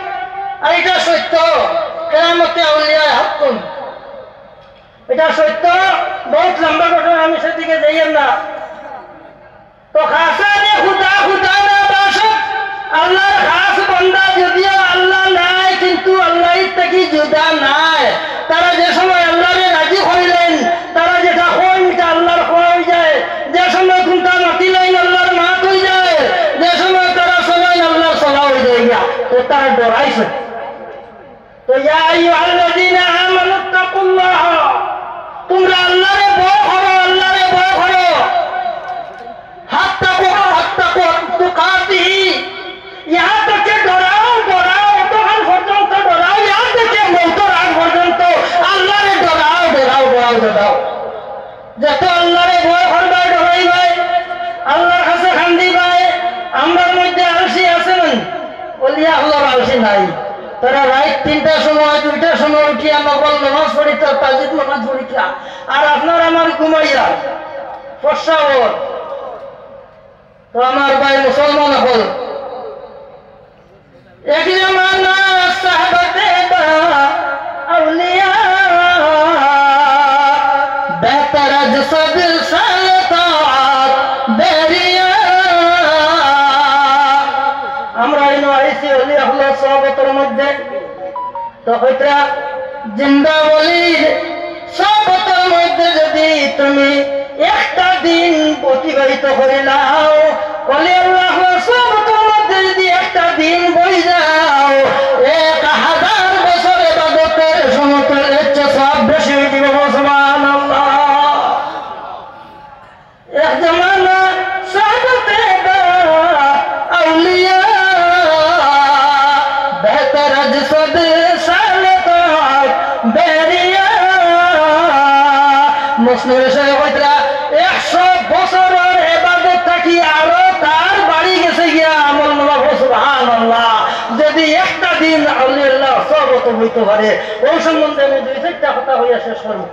Speaker 7: আর এটা সত্য। কেরামতে অলিয়ায় হাক্কুন, এটা সত্য। বহুত লম্বা ঘটনা, আমি সেদিকে যাইয়েন না। তো খাসা যে খুদা, খুদা না বাসদ, আল্লাহর খাস বান্দা যদিও আল্লাহ নাই, কিন্তু আল্লাহ থেকে জুদা নাই। তারা যে সময় আল্লাহরে রাজি হইলেন, তারা যেটা কইন এটা আল্লাহর হয়ে যায়। যে সময় কোনটা মাতিলেন আল্লাহর মাত হয়ে যায়, যে সময় তারা চলেন আল্লাহর চলা হয়ে যায় গিয়া। তো তারা ডরাইছে। তো ইয়া আইয়ুহাল্লাযীনা আমানু তাকুল্লাহ, তোমরা আল্লাহরে ভয় বলে দাও যত আল্লাহরে ভয় করবাই ডরাইবাই আল্লাহর কাছে খান্দি ভাই আমরার মধ্যে আলসি আছেন বলিয়া আল্লাহর আলসি নাই তারা রাত 3টার সময় 2টার সময় উঠিয়া নকল নামাজ পড়িত তাজিদ নামাজ পড়িতা আর আপনার আমার ঘুমাইয়া ফসাওর তো আমার ভাই মুসলমান হল এক জামানা সাহাবাতে বা আউলিয়া বেহতর জসদ সালতাত বেরিয়া আমরা এনে আইছি ওলি আল্লাহ সাহাবাতের মধ্যে তো হইতা জিন্দা ওলির সাহাবাতের মধ্যে যদি তুমি একটা দিন অতিবাহিত করে নাও ওলি আল্লাহ সাহাবাতের মধ্যে যদি একটা দিন বই যাও 1000 বছর ইবাদতের সমতুল সব বেশি হয়ে যাবে সুবহানাল্লাহ এক জামানা সাহাবাতে বা আউলিয়া বেহতর জসদ সালতাত বেরিয়া মুসলিম শরীফ কইতরা 100 বছরের ইবাদত থাকি আরো তার বাড়ি গেছে গিয়া আমল নামা সুবহানাল্লাহ যদি একটা দিন আল্লাহ সবত হইতে পারে ওই সম্বন্ধে আমি 2-4টা কথা হইয়া শেষ করব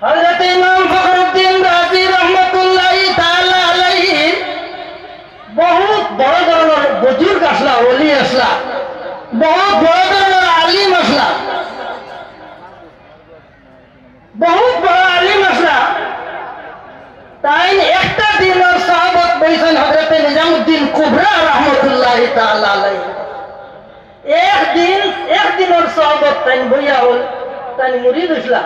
Speaker 7: হযরত ইমাম ফখরুদ্দিন রাজি রহমাতুল্লাহি তাআলা আলাইহি বহুত বড় ধরনের বুজুর্গ আসলা ওলি আসলা বহুত বড় ধরনের আলিম আসলা বহুত বড় আলিম আসলা তাই একটা দিনের সাহাবত বইছেন হযরত নিজামউদ্দিন কুবরা রহমাতুল্লাহি তাআলা আলাইহি একদিনের সাহাবত তাই বইয়া হল তাই মুরিদ হইছলা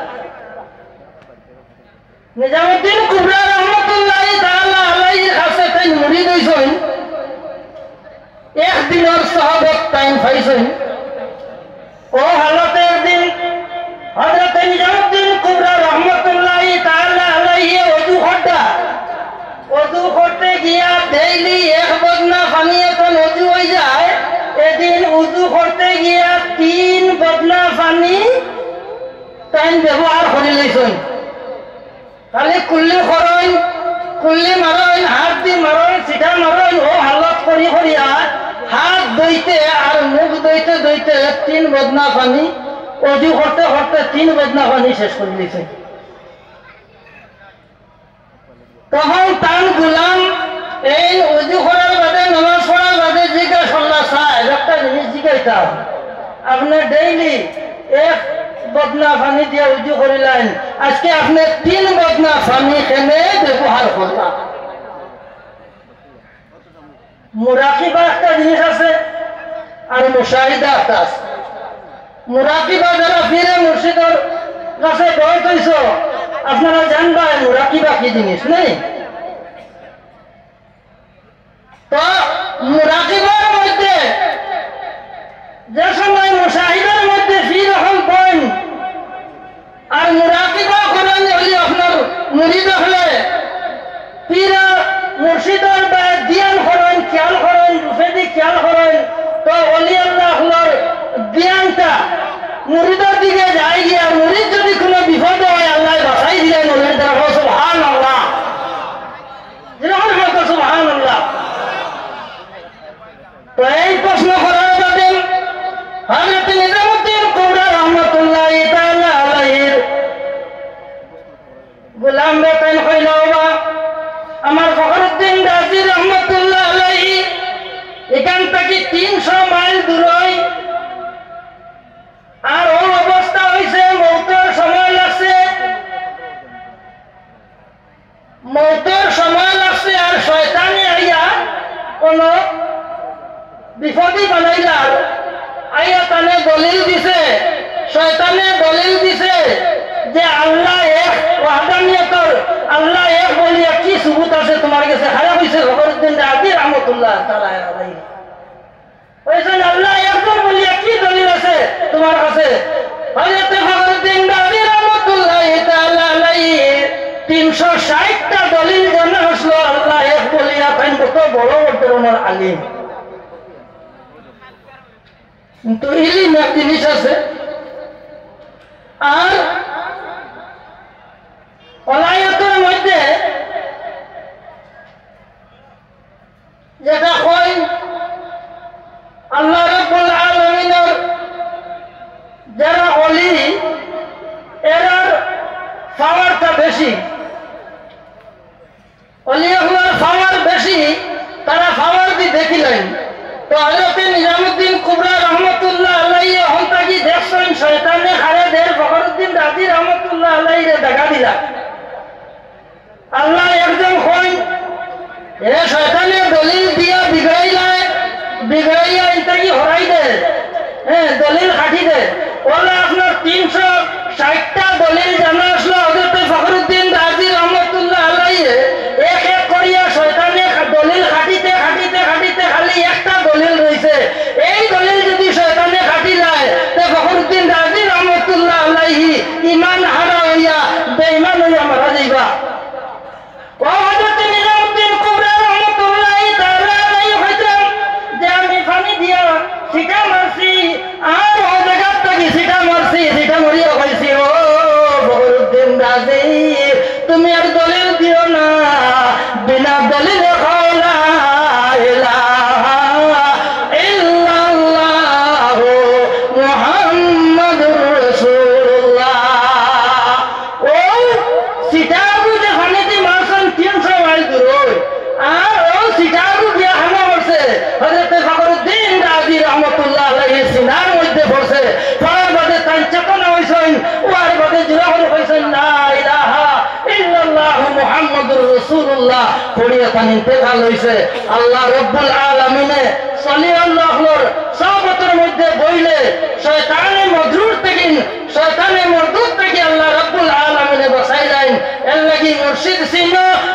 Speaker 7: নিজামউদ্দিন কুবরা রহমাতুল্লাহি তাআলা আলাইহি কাছে তাই মুরিদ হইছেন একদিনের সাহাবত তাই পাইছেন ও হালতে একদিন হযরত নিজামউদ্দিন কুবরা রহমাতুল্লাহি তাআলা আলাইহি ওযু করতে গিয়া ডেইলি এক বদনা পানিতে তো ওযু হয়ে যায় এদিন ওযু করতে গিয়া 3 বদনা পানি তাই ব্যবহার করে লইছেন খালি কুল্লি করইন কুল্লি মারইন হাত দি মারইন সিধা মারইন ও হালত করি করিয়া হাত ধুইতে আর মুখ ধুইতে ধুইতে 3 বদনা পানি ওযু করতে করতে 3 বদনা পানি শেষ করে দিয়েছেন তখন তান গুলাম এই ওযু করার বাদে নামাজ পড়ার বাদে জিজ্ঞাসা করলা সাহেব একটা জিনিস জিজ্ঞাসা আপনি ডেইলি এক বদনা পানি দিয়ে ওযু করিলেন আজকে আপনি 3 বদনা পানি কেনে ব্যবহার করলা মুরাকিবা একটা জিনিস আছে আর মুশাহিদা একটা আছে মুরাকিবা যারা ফিরে মুর্শিদের কাছে বই কইছ আপনারা জানবা মুরাকিবা কি জিনিস নেই তো মুরাকিবার মধ্যে যে সময় মুশাহিদার মধ্যে ফির রকম পয়েন্ট আর মুরাকিবা করেন হলে আপনার মুরিদ হলে ফিরা মুর্শিদের বা ধ্যান করেন খেয়াল করেন রূপেদি খেয়াল করেন তো অলি আল্লাহর ধ্যানটা মুরিদের দিকে যায় গিয়া মুরিদ যদি কোনো বিপদ হয় আল্লাহ বাঁচাই দিলেন ওদের দ্বারা সুবহানাল্লাহ যেরকম হয়তো সুবহানাল্লাহ তো এই প্রশ্ন করার বাদে হযরত নিজামউদ্দিন কুবরা রহমাতুল্লাহি তাআলা আলাইহি গোলাম বেতন কইলাওবা আমার ফখরুদ্দিন রাজি রহমাতুল্লাহ আলাইহি এখান থেকে 300 মাইল দূরে আর ও অবস্থা হইছে মৌতের সময় লাগছে আর শয়তানি আইয়া কোন বিপদী বানাইলার আইয়া তানে দলিল দিছে শয়তানে দলিল দিছে যে আল্লাহ এক ওয়াহদানিয়তর আল্লাহ এক বলিয়া কি সুবুত আছে তোমার কাছে খারাপ হইছে ফখরুদ্দিন রাজি রহমাতুল্লাহ তাআলা আলাইহি ওইজন আল্লাহ একজন বলিয়া কি দলিল আছে তোমার কাছে হযরত ফখরুদ্দিন রাজি রহমাতুল্লাহ তাআলা আলাইহি 360টা দলিল জানা আসলো আল্লাহ এক বলিয়া তাই কত বড় ধরনের আলিম কিন্তু ইলম এক জিনিস আছে আর ওলায়তের মধ্যে যেটা কই আল্লাহ রাব্বুল আলামিনের যারা ওলি এরার পাওয়ারটা বেশি, ওলিয়াগুলোর পাওয়ার বেশি, তারা পাওয়ার দিয়ে দেখিলেন। তো হযরত নিজামুদ্দিন কুবরা রহমতুল্লাহ আলাইহি এখন তাকি দেখছেন শয়তানে খারে দের ফখরুদ্দিন রাজি রহমতুল্লাহ আলাইহি দেখা দিলা। আল্লাহ একজন কই এ শয়তানে দলিল দিয়া বিগড়াইয়া ইত্যাদি হরাই দে, হ্যাঁ দলিল খাটি দে। ওলা আপনার 360টা দলিল জানা আসলো হযরত ফখরুদ্দিন রাজি রহমতুল্লাহ আলাইহি এক এক করিয়া শয়তানে দলিল খাটিতে খালি একটা দলিল রইছে। এই দলিল যদি শয়তানে খাটি যায় তে ফখরুদ্দিন রাজি রহমতুল্লাহ আলাইহি ঈমান হারা হইয়া বেঈমান হইয়া মারা যাইবা। ও হযরত নিজামুদ্দিন কুবরা রহমতুল্লাহ তাআলা আলাইহি হইতেন যে আমি পানি দিয়া সিটা মারছি আর ও জায়গা থেকে সিটা মরিয়া কইছি ও ফখরুদ্দিন রাজি তুমি আর দলিল দিও না, বিনা দলিলে কওলা ইলাহা ইল্লাল্লাহ মুহাম্মাদুর রাসূলুল্লাহ। ও সিটাবু যে ফানিতে মারছেন 300 মাইল দূর, আর ও সিটাবু যে হামলা করছে হযরত ফখরুদ্দিন রাজি রহমতুল্লাহ আলাইহি সিনার মধ্যে পড়ছে। পড়ার বাদে তাই চেতনা হইছেন, ওয়ার বাদে জোরা করে কইছেন লা ইলাহা ইল্লাল্লাহ মুহাম্মাদুর রাসূলুল্লাহ, পড়িয়া তার ইন্তেকাল হইছে। আল্লাহ রাব্বুল আলামিনে সলিয়াল্লাহর সাহাবতের মধ্যে বইলে শয়তানে মজরুর থেকে আল্লাহ রাব্বুল আলামিনে বাঁচাইলেন। এর লাগি মুর্শিদ ছিল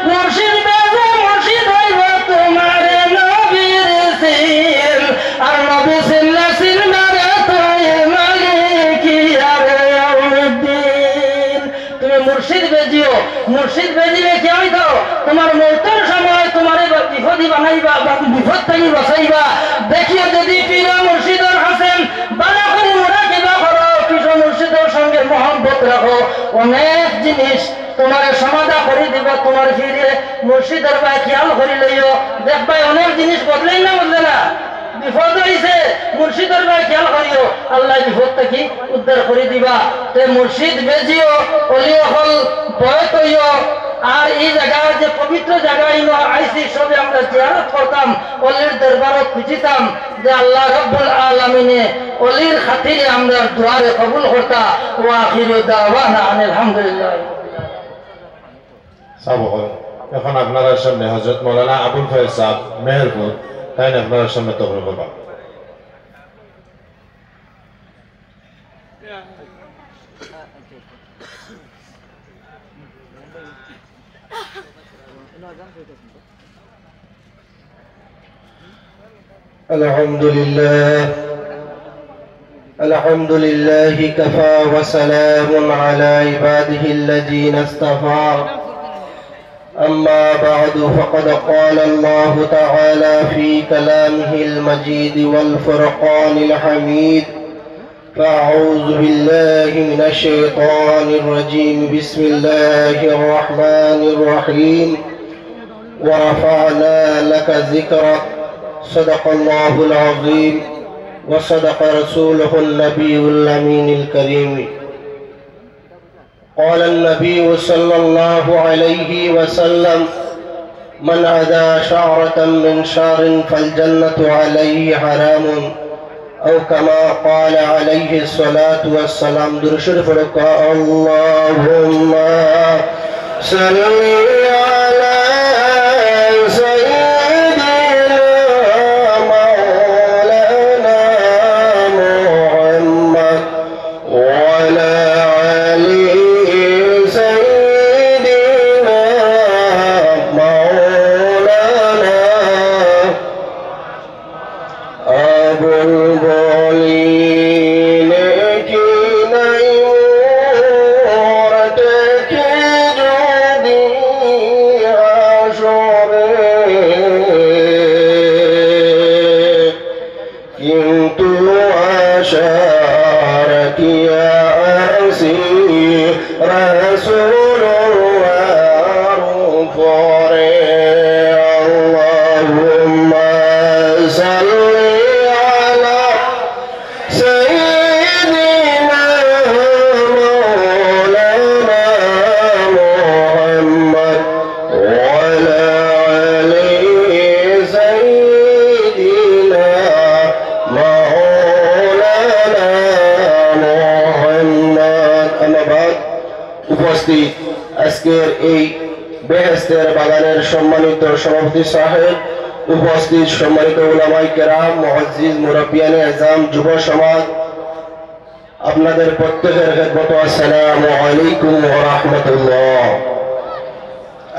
Speaker 7: মুর্শিদ বেজে মুর্শিদ হইব তোমার নবীর সিল, আর নবী সিল্লা সিলমারে তুই মালিকিয়া ইয়াউমিদ্দিন। তুমি মুর্শিদ বেজিও, মুর্শিদ বেজিলে কি হইতো তোমার মৌতের সময় তোমার বিপদী বানাইবা বা বিপদ থেকে বাঁচাইবা। দেখিও যদি পীর মুর্শিদর হাসেন বালা করে মোরা কিবা করো, পীর মুর্শিদের সঙ্গে মহব্বত রাখো, অনেক জিনিস তোমার সমাধান করে দিব। তোমার ফিরে মুর্শিদের ভাই খেয়াল করে লইও, দেখবা অনেক জিনিস বদলাই না বদলে না। বিপদ হইছে মুর্শিদের ভাই খেয়াল করিও, আল্লাহ বিপদ থেকে উদ্ধার করে দিবা। তে মুর্শিদ বেজিও, অলিও হল বয়ত হইও। আর এই জায়গা যে পবিত্র জায়গা আইসি সবে আমরা জিয়ারত করতাম, অলির দরবারও খুঁজিতাম যে আল্লাহ রাব্বুল আলামিনে অলির খাতিরে আমরা দুয়ারে কবুল করতা। ওয়া আখিরু দাওয়ানা আলহামদুলিল্লাহ।
Speaker 4: এখন আপনার সামনে হযরত মাওলানা আবুল ফয়েজ সাহেব মেহেরপুর তাই আপনার সামনে তকরির করবা।
Speaker 8: الحمد لله كفى وسلام على عباده الذين اصطفى. أما بعد فقد قال الله تعالى في كلامه المجيد والفرقان الحميد: فأعوذ بالله من الشيطان الرجيم. بسم الله الرحمن الرحيم. ورفعنا لك ذكرك. صدق الله العظيم وصدق رسوله النبي الأمين الكريم. قال النبي صلى الله عليه وسلم: من عدا شعرة من شعر فالجنة عليه حرام، أو كما قال عليه الصلاة والسلام. درشد فرق اللهم صل على আজকের এই বেহেশতের বাগানের সম্মানিত সভাপতি সাহেব, উপস্থিত সম্মানিত উলামায়ে কেরাম, মুআজ্জিজ, মুরাব্বিয়ানে আযম, যুব সমাজ, আপনাদের প্রত্যেকের খেদমতে আসসালামু আলাইকুম ওয়া রাহমাতুল্লাহ।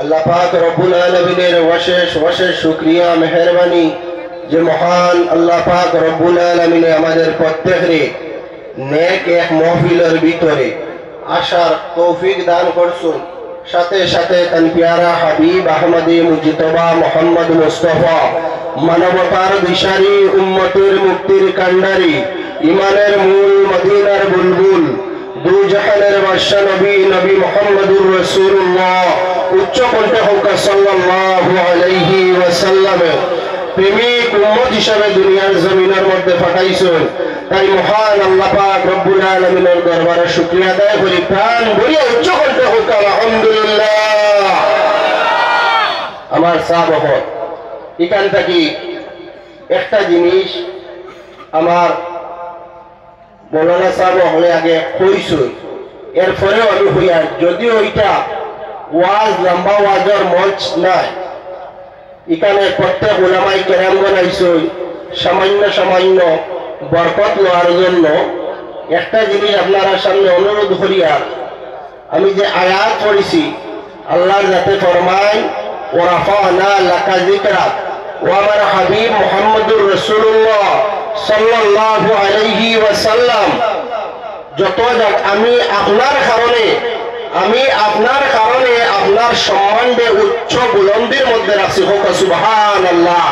Speaker 8: আল্লাহ পাক রব্বুল আলামিনের অশেষ শুকরিয়া মেহেরবানি যে মহান আল্লাহ পাক রব্বুল আলামিনে আমাদের প্রত্যেককে নেক এক মাহফিলের ভিতরে আসার তৌফিক দান করছেন। সাথে সাথে তান প্যারা হাবিব আহমদে মুজতবা মোহাম্মদ মুস্তাফা, মানবতার দিশারি, উম্মতের মুক্তির কান্ডারি, ইমানের মূল, মদিনার বুলবুল, দু জাহানের বাদশা নবী নবী মুহাম্মদুর রাসূলুল্লাহ উচ্চ কণ্ঠে হোক সাল্লাল্লাহু আলাইহি ওয়াসাল্লামের প্রেমিক উম্মত হিসাবে দুনিয়ার জমিনের মধ্যে পাঠাইছেন। তাই মহান আল্লাহ পাক রব্বুল আলামিনের দরবারে শুকরিয়া আদায় করি, প্রাণ ভরিয়া উচ্চ কণ্ঠে হোক আলহামদুলিল্লাহ। আমার সাহাবহ এখান থেকে একটা জিনিস আমার মৌলানা সাহেব হলে আগে কইছুন, এরপরেও আমি হইয়া, যদিও এটা ওয়াজ লম্বা ওয়াজের মঞ্চ নাই, এখানে প্রত্যেক উলামায়ে কেরামগণ আইসুন সামান্য বরকত লওয়ার জন্য। একটা জিনিস আপনারা সামনে অনুরোধ করিয়া, আমি যে আয়াত পড়েছি, আল্লাহর যাতে ফরমায় ওয়ারাফানা লাকা যিকরাক, ও আমার হাবিব মুহাম্মদুর রাসূলুল্লাহ সাল্লাল্লাহু আলাইহি ওয়াসাল্লাম, যত আমি আপনার কারণে আপনার সম্মানকে উচ্চ বুলন্দির মধ্যে রাখছি, হোক সুবহানাল্লাহ।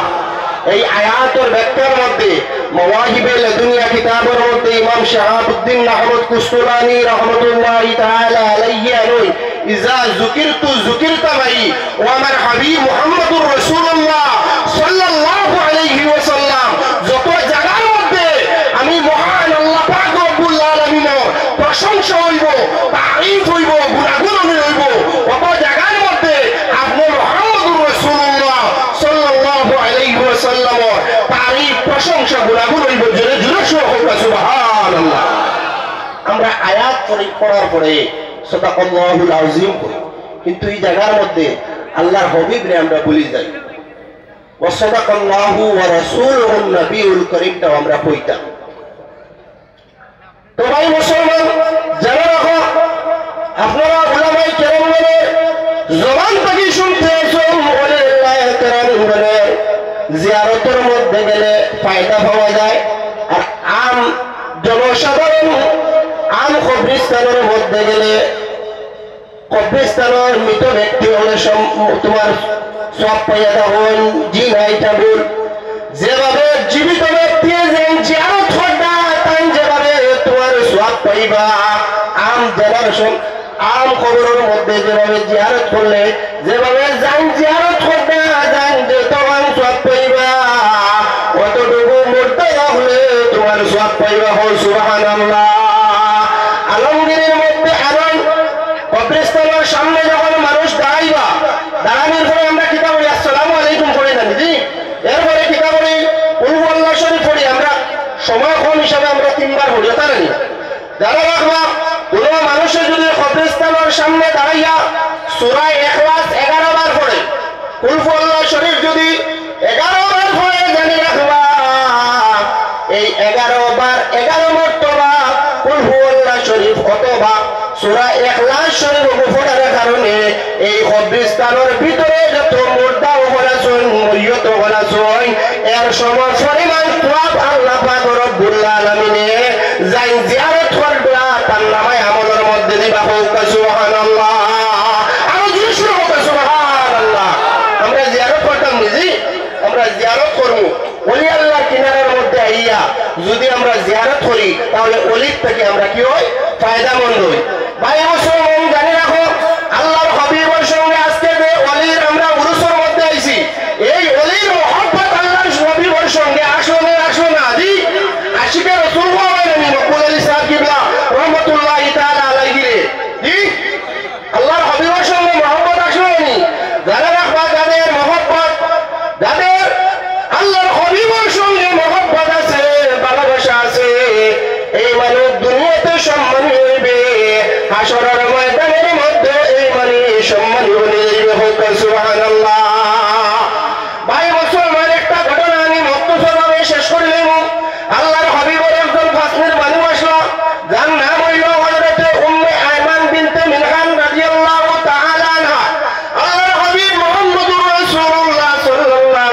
Speaker 8: এই আয়াতের ব্যাখ্যার মধ্যে মাওয়াহিবে লাদুনিয়া কিতাবের মধ্যে ইমাম শাহাবুদ্দিন আহমদ কুসতুলানি রাহমাতুল্লাহি তাআলা আলাইহি আনুন, ইজা যুকিরতু যুকিরতা মাই, ও আমার হাবিব মুহাম্মদুর রাসূলুল্লাহ সাল্লাল্লাহু আলাইহি ওয়াসাল্লাম, যত জায়গার মধ্যে আমি মহান আল্লাহ পাক রব্বুল আলামিনের প্রশংসা হইব, তারিফ হইব, গুণাগুণ হইব, কত জায়গার মধ্যে আপনি মুহাম্মদুর রাসূলুল্লাহ সাল্লাল্লাহু আলাইহি ওয়াসাল্লামের তারিফ, প্রশংসা, গুণাগুণ হইব। জোরে জোরে সুবহানাল্লাহ। আমরা আয়াত পড়ার পরে সাদাকাল্লাহুল আযীম করি, কিন্তু এই জায়গার মধ্যে আল্লাহর হাবিবরে আমরা ভুলে যাই। ওয়া সাদাকাল্লাহু ওয়া রাসূলুহুন নবিয়ুল কারীমটাও আমরা কইতাম। তো ভাই মুসলমান যারা রাখো, আপনারা উলামায়ে কেরামগণের জবান থেকে শুনতে আছেন, ওলামায়ে কেরামগণের জিয়ারতের মধ্যে গেলে ফায়দা পাওয়া যায়। আর আম জনসাধারণ আম কবরস্থানের মধ্যে গেলে, কবরস্থানের মৃত ব্যক্তি হলে তোমার সব পাইয়া তখন জি নাই ঠাকুর, যেভাবে জীবিত ব্যক্তি জিয়ারত করবা, তাই যেভাবে তোমার সব পাইবা। আম জেনারেশন আম কবরের মধ্যে যেভাবে জিয়ারত করলে, যেভাবে যান জিয়ারত করবে, যান যে তোমার সব পাইবা, অতটুকু মরতে হলে তোমার সব পাইবা। হল সুবহানাল্লাহ। আলমগীরের মধ্যে আলম কবরস্থানের সামনে যখন মানুষ দাঁড়াইবা, দাঁড়ানোর পরে আমরা কিতাব বলি আসসালামু আলাইকুম পড়ি না দিদি, এরপরে কিতাব বলি কুল আল্লাহ শরীফ পড়ি। আমরা সময় কম হিসাবে আমরা 3 বার পড়ি, তাই না? যারা রাখবা, কোন মানুষের যদি কবরস্থানের সামনে দাঁড়াইয়া সূরা ইখলাস 11 বার পড়ে, কুল আল্লাহ শরীফ যদি 11 বার পড়ে, জানি রাখবা এই 11 বার 11 মর্তবা কুল আল্লাহ শরীফ অথবা সূরা ইখলাস শরীফ পড়ার কারণে এই কবরস্থানের ভিতরে যত মুর্দা হলাছন, মরিয়ত হলাছন, এর সমান পরিমাণ সওয়াব আল্লাহ পাক রব্বুল আলামিনে যাই জিয়ারত করবা তার নামে আমলের মধ্যে দিবা। হোক সুবহানাল্লাহ। আরো জোরে শুরু হোক সুবহানাল্লাহ। আমরা জিয়ারত করতাম নিজে, আমরা জিয়ারত করব ওলি আল্লাহর কিনারার মধ্যে আইয়া যদি আমরা জিয়ারত করি, তাহলে ওলির থেকে আমরা কি হই? ফায়দামন্দ হই। ভাই মুসলমান জানি রাখো, আল্লাহর হাবিবের সঙ্গে আজকে যে ওলির আমরা উরুসের মধ্যে আইছি, এই ওলির মহব্বত আল্লাহর হাবিবের সঙ্গে আসলে না জি আশিকে রাসূলুল্লাহ মকবুল আলী সাহেব কিবলা রাহমাতুল্লাহি তাআলা আলাইহি জি আল্লাহর হাবিবের সঙ্গে মহব্বত আসলে নি। যারা রাখবা, যাদের মহব্বত, যাদের আল্লাহর হাবিবের সঙ্গে মহব্বত আছে, ভালোবাসা আছে, এই মানুষ দুনিয়াতে সম্মানী হইবে, হাসরের ময়দানের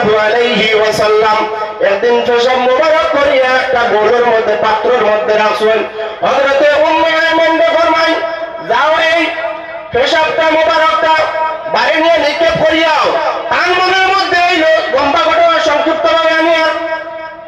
Speaker 8: সাল্লাল্লাহু আলাইহি ওয়াসাল্লাম একদিন পেশাব মোবারক করিয়া একটা গোলের মধ্যে পাত্রের মধ্যে রাখছেন। হযরতে উম্মে আয়মান ফরমায় যাও এই পেশাবটা মোবারকটা বাড়ি নিয়ে নিক্ষেপ করিয়াও। তার মনের মধ্যে এলো লম্বা ঘটনা সংক্ষিপ্তভাবে আমি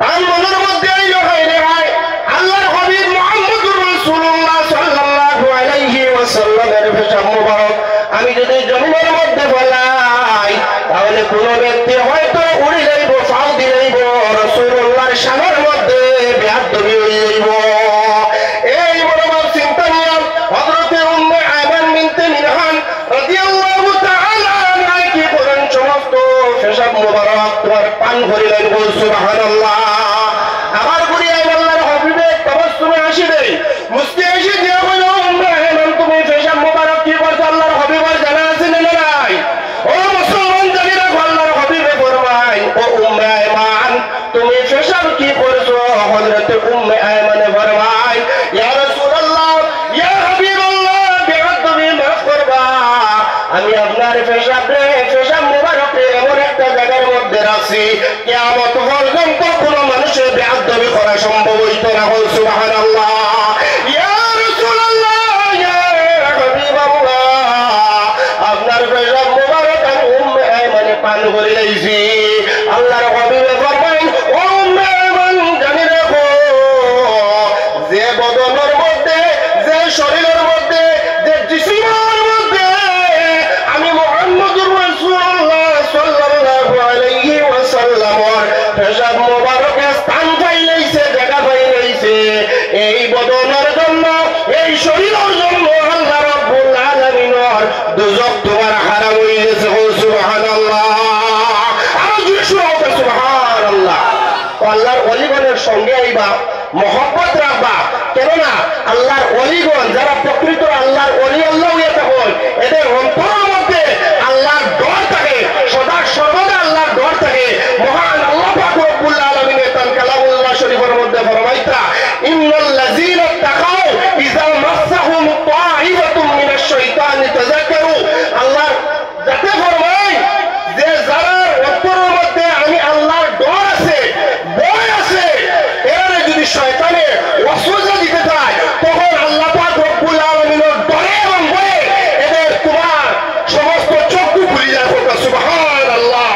Speaker 8: তার মনের মধ্যে এলো হায় রে হায় আল্লাহর হাবিব মুহাম্মদুর রাসূলুল্লাহ সাল্লাল্লাহু আলাইহি ওয়াসাল্লামের পেশাব মোবারক আমি যদি জমিনের মধ্যে ফেলাই তাহলে কোন ব্যক্তি হয়তো উড়ে যাইব, ফাও দিয়ে যাইব, রাসূলুল্লাহর শানের মধ্যে বেয়াদবি হয়ে যাইব। এই মনোভাব চিন্তা নিয়ে হযরতে উম্মে আয়মান বিনতে মিনহান রাদিয়াল্লাহু তাআলা আনহা কি করেন সমস্ত পেশাব মোবারক তোমার পান করিলেন। বল সুবহানাল্লাহ। আমার করি আল্লাহর হাবিবে তাবাসসুমে হাসি দেই, মুস্কি হাসি দিয়া বলো উম্মে আয়মান তুমি পেশাব মোবারক কি করছো আল্লাহর হাবিবের জানা আছে না নাই? ও মুসলমান জানি রাখো আল্লাহর হাবিবে ফরমায় ও উম্মে আয়মান তুমি পেশাব কি করছো? হযরতে উম্মে আয়মান ফরমায় ইয়া রাসূলুল্লাহ ইয়া হাবিবাল্লাহ বেয়াদবি মাফ করবা, আমি আপনার পেশাব মোবারক এমন একটা জায়গার মধ্যে রাখছি কিয়ামত পর্যন্ত কোনো মানুষের বেয়াদবি করা সম্ভব হইত না। বল সুবহানাল্লাহ। ইয়া রাসূলুল্লাহ ইয়া হাবিবাল্লাহ আপনার পেশাব মোবারক আমি উম্মে আয়মানে পান করে লাইছি। আল্লাহর হাবিবে ফরমায় ও উম্মে আয়মান জানি রাখো যে বদনের মধ্যে যে শরীরের মধ্যে যে জিসিমের মধ্যে আমি মুহাম্মদুর রাসূলুল্লাহ সাল্লাল্লাহু আলাইহি ওয়াসাল্লামের পেশাব মোবারকে স্থান পাইলেইছে, জায়গা পাইলেইছে, এই বদনের জন্য এই শরীরের জন্য আল্লাহ রাব্বুল আলামিনের দুজক তোমার হারাম হয়ে গেছে। সুবহানাল্লাহ। আর জোরে শুনো সুবহানাল্লাহ। আল্লাহর ওলিগণের সঙ্গে আইবা, মহব্বত রাখবা, কেননা আল্লাহর ওলিগণ যারা প্রকৃত আল্লাহর ওলি আল্লাহ হয়ে থাকেন এদের অন্তরের মধ্যে আল্লাহর ডর থাকে, সদা সর্বদা আল্লাহর ডর থাকে। মহান আল্লাহ পাক রব্বুল আলামিন তার কালামুল্লাহ শরীফের মধ্যে ফরমাইতা ইন্নাল লাযীনা তাকাউ ইযা মাসসাহুম তাইফাতুম মিনাশ শাইতানি তাযাক্কারু। আল্লাহ যাতে ফরমায় যে যারা অন্তরের মধ্যে আমি আল্লাহর ডর আছে, ভয় আছে, এরা যদি শয়তানে ওয়াসওয়াসা দিতে চায় তখন আল্লাহ পাক রব্বুল আলামিনের ডরে এবং ভয়ে এদের তোমার সমস্ত চক্ষু খুলে যায়। সুবহানাল্লাহ।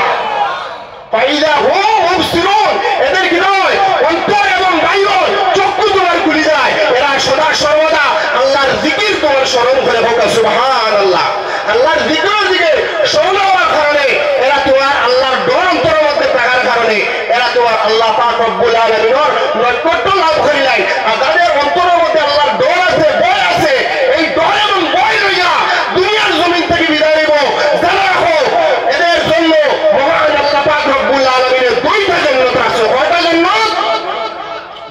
Speaker 8: ফাইদা হুম মুবসিরুন এদের কি নয় অন্তর এবং বাহির চক্ষু তোমার খুলে যায়, এরা সদা সর্বদা আল্লাহর জিকির তোমার স্মরণ করে। সুবহানাল্লাহ। আল্লাহর জিকিরের দিকে স্মরণ হওয়ার কারণে এরা তোমার আল্লাহর ডর অন্তরের মধ্যে থাকার কারণে এরা তোমার আল্লাহ পাক রব্বুল আলামিনের নৈকট্য লাভ করে যায়। আর যাদের অন্তরের মধ্যে আল্লাহর ডর আছে, ভয় আছে, এই ডর এবং ভয় লইয়া দুনিয়ার জমিন থেকে বিদায় নেব যারা রাখো এদের জন্য মহান আল্লাহ পাক রব্বুল আলামিনের দুইটা জান্নাত আছে। কয়টা জান্নাত?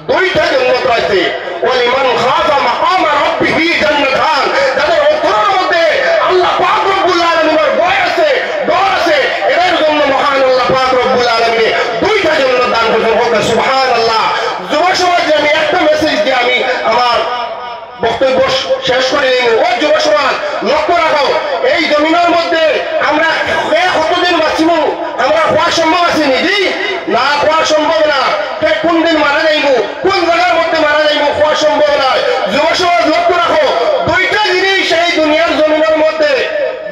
Speaker 8: দুইটা জান্নাত আছে। ওয়ালিমান খাফা মাকামা রাব্বিহি জান্নাতান। যাদের অন্তরের মধ্যে আল্লাহ পাক রব্বুল আলামিনের ভয় আছে, ডর আছে, এদের জন্য মহান আল্লাহ পাক রব্বুল আলামিন দুইটা জান্নাত দান করেছেন। সুবহানাল্লাহ। যুব সমাজে আমি একটা মেসেজ দিয়ে আমি আমার বক্তব্য শেষ করে নিই। ও যুব সমাজ লক্ষ্য রাখো, এই জমিনের মধ্যে আমরা কতদিন বাঁচিব আমরা হওয়া সম্ভব আছে নিজি না? হওয়া সম্ভব না। কোন দিন মারা যাইব, কোন জায়গার মধ্যে মারা যাইব হওয়া সম্ভব নয়। যুব সমাজ লক্ষ্য রাখো, দুইটা জিনিস এই দুনিয়ার জমিনের মধ্যে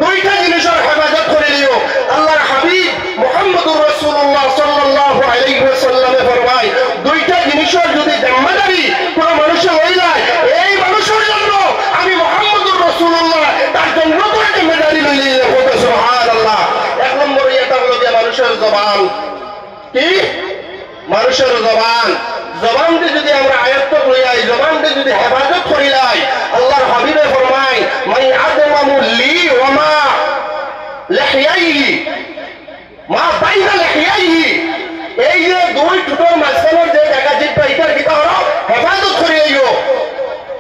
Speaker 8: দুইটা জিনিসের হেফাজত করে দিও। আল্লাহর হাবিব মুহাম্মদুর রাসূলুল্লাহ সাল্লাল্লাহু আলাইহি ওয়াসাল্লামে ফরমায় দুইটা জিনিসের যদি জিম্মাদারি কোন মানুষের হয়ে যায় এই মানুষের জন্য আমি মুহাম্মদুর রাসূলুল্লাহ তার জন্য তো জিম্মাদারি লইলে যাব। সুবহানাল্লাহ। এক নম্বর এটা হলো যে মানুষের জবান। কি? মানুষের জবান। জবানকে যদি আমরা আয়ত্ত করি যাই, জবানকে যদি হেফাজত করি যাই, আল্লাহর হাবিবে ফরমায় মান আযমামু লি ওয়া মা লিহিয়াইহি মা বাইনা লিহিয়াইহি। এই যে দুই ঠোঁটের মাঝখানের যে জায়গা জিব্বা এটার ভিতর হেফাজত করে যাইও।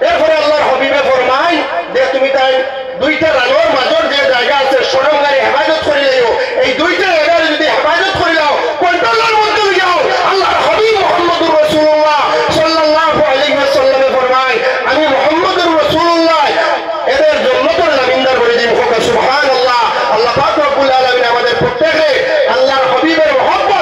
Speaker 8: এরপরে আল্লাহর হাবিবে ফরমায় যে তুমি তাই দুইটা রানোর মাঝের যে জায়গা আছে সরঙ্গারে হেফাজত করে যাইও। এই দুইটা জায়গায় যদি হেফাজত করে যাও, কন্ট্রোলের মধ্যে যাও, আল্লাহর হাবিব মুহাম্মদুর রাসূলুল্লাহ সাল্লাল্লাহু আলাইহি ওয়াসাল্লামে ফরমায় আমি মুহাম্মদুর রাসূলুল্লাহ এদের জান্নাতের জামিনদার করে দিব। সুবহানাল্লাহ। আল্লাহ পাক রব্বুল আলামিন আমাদের প্রত্যেককে আল্লাহর হাবিবের মহব্বত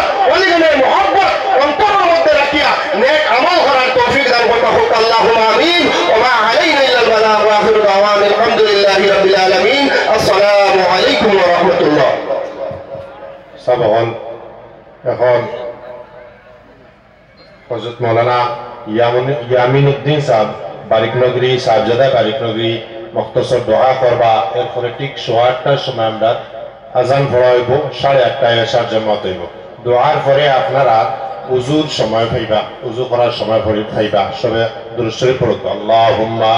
Speaker 8: আসসালামু আলাইকুম ওয়া রাহমাতুল্লাহ।
Speaker 4: সাবহন এখন হযরত মাওলানা ইয়ামিনুদ্দিন সাহেব বারিকনগরী সাহেবজাদা বারিকনগরী মুখতসর দোয়া করবা, এরপরে ঠিক 8:30টার সময় আমরা আজান পড়াইব, 8:30টায় এশার জামাত হইব। দোয়ার পরে আপনারা উজুর সময় পাইবা, উজু করার সময় পাইবা। সবে দুরূদ শরীফ পড়ুক। আল্লাহুম্মা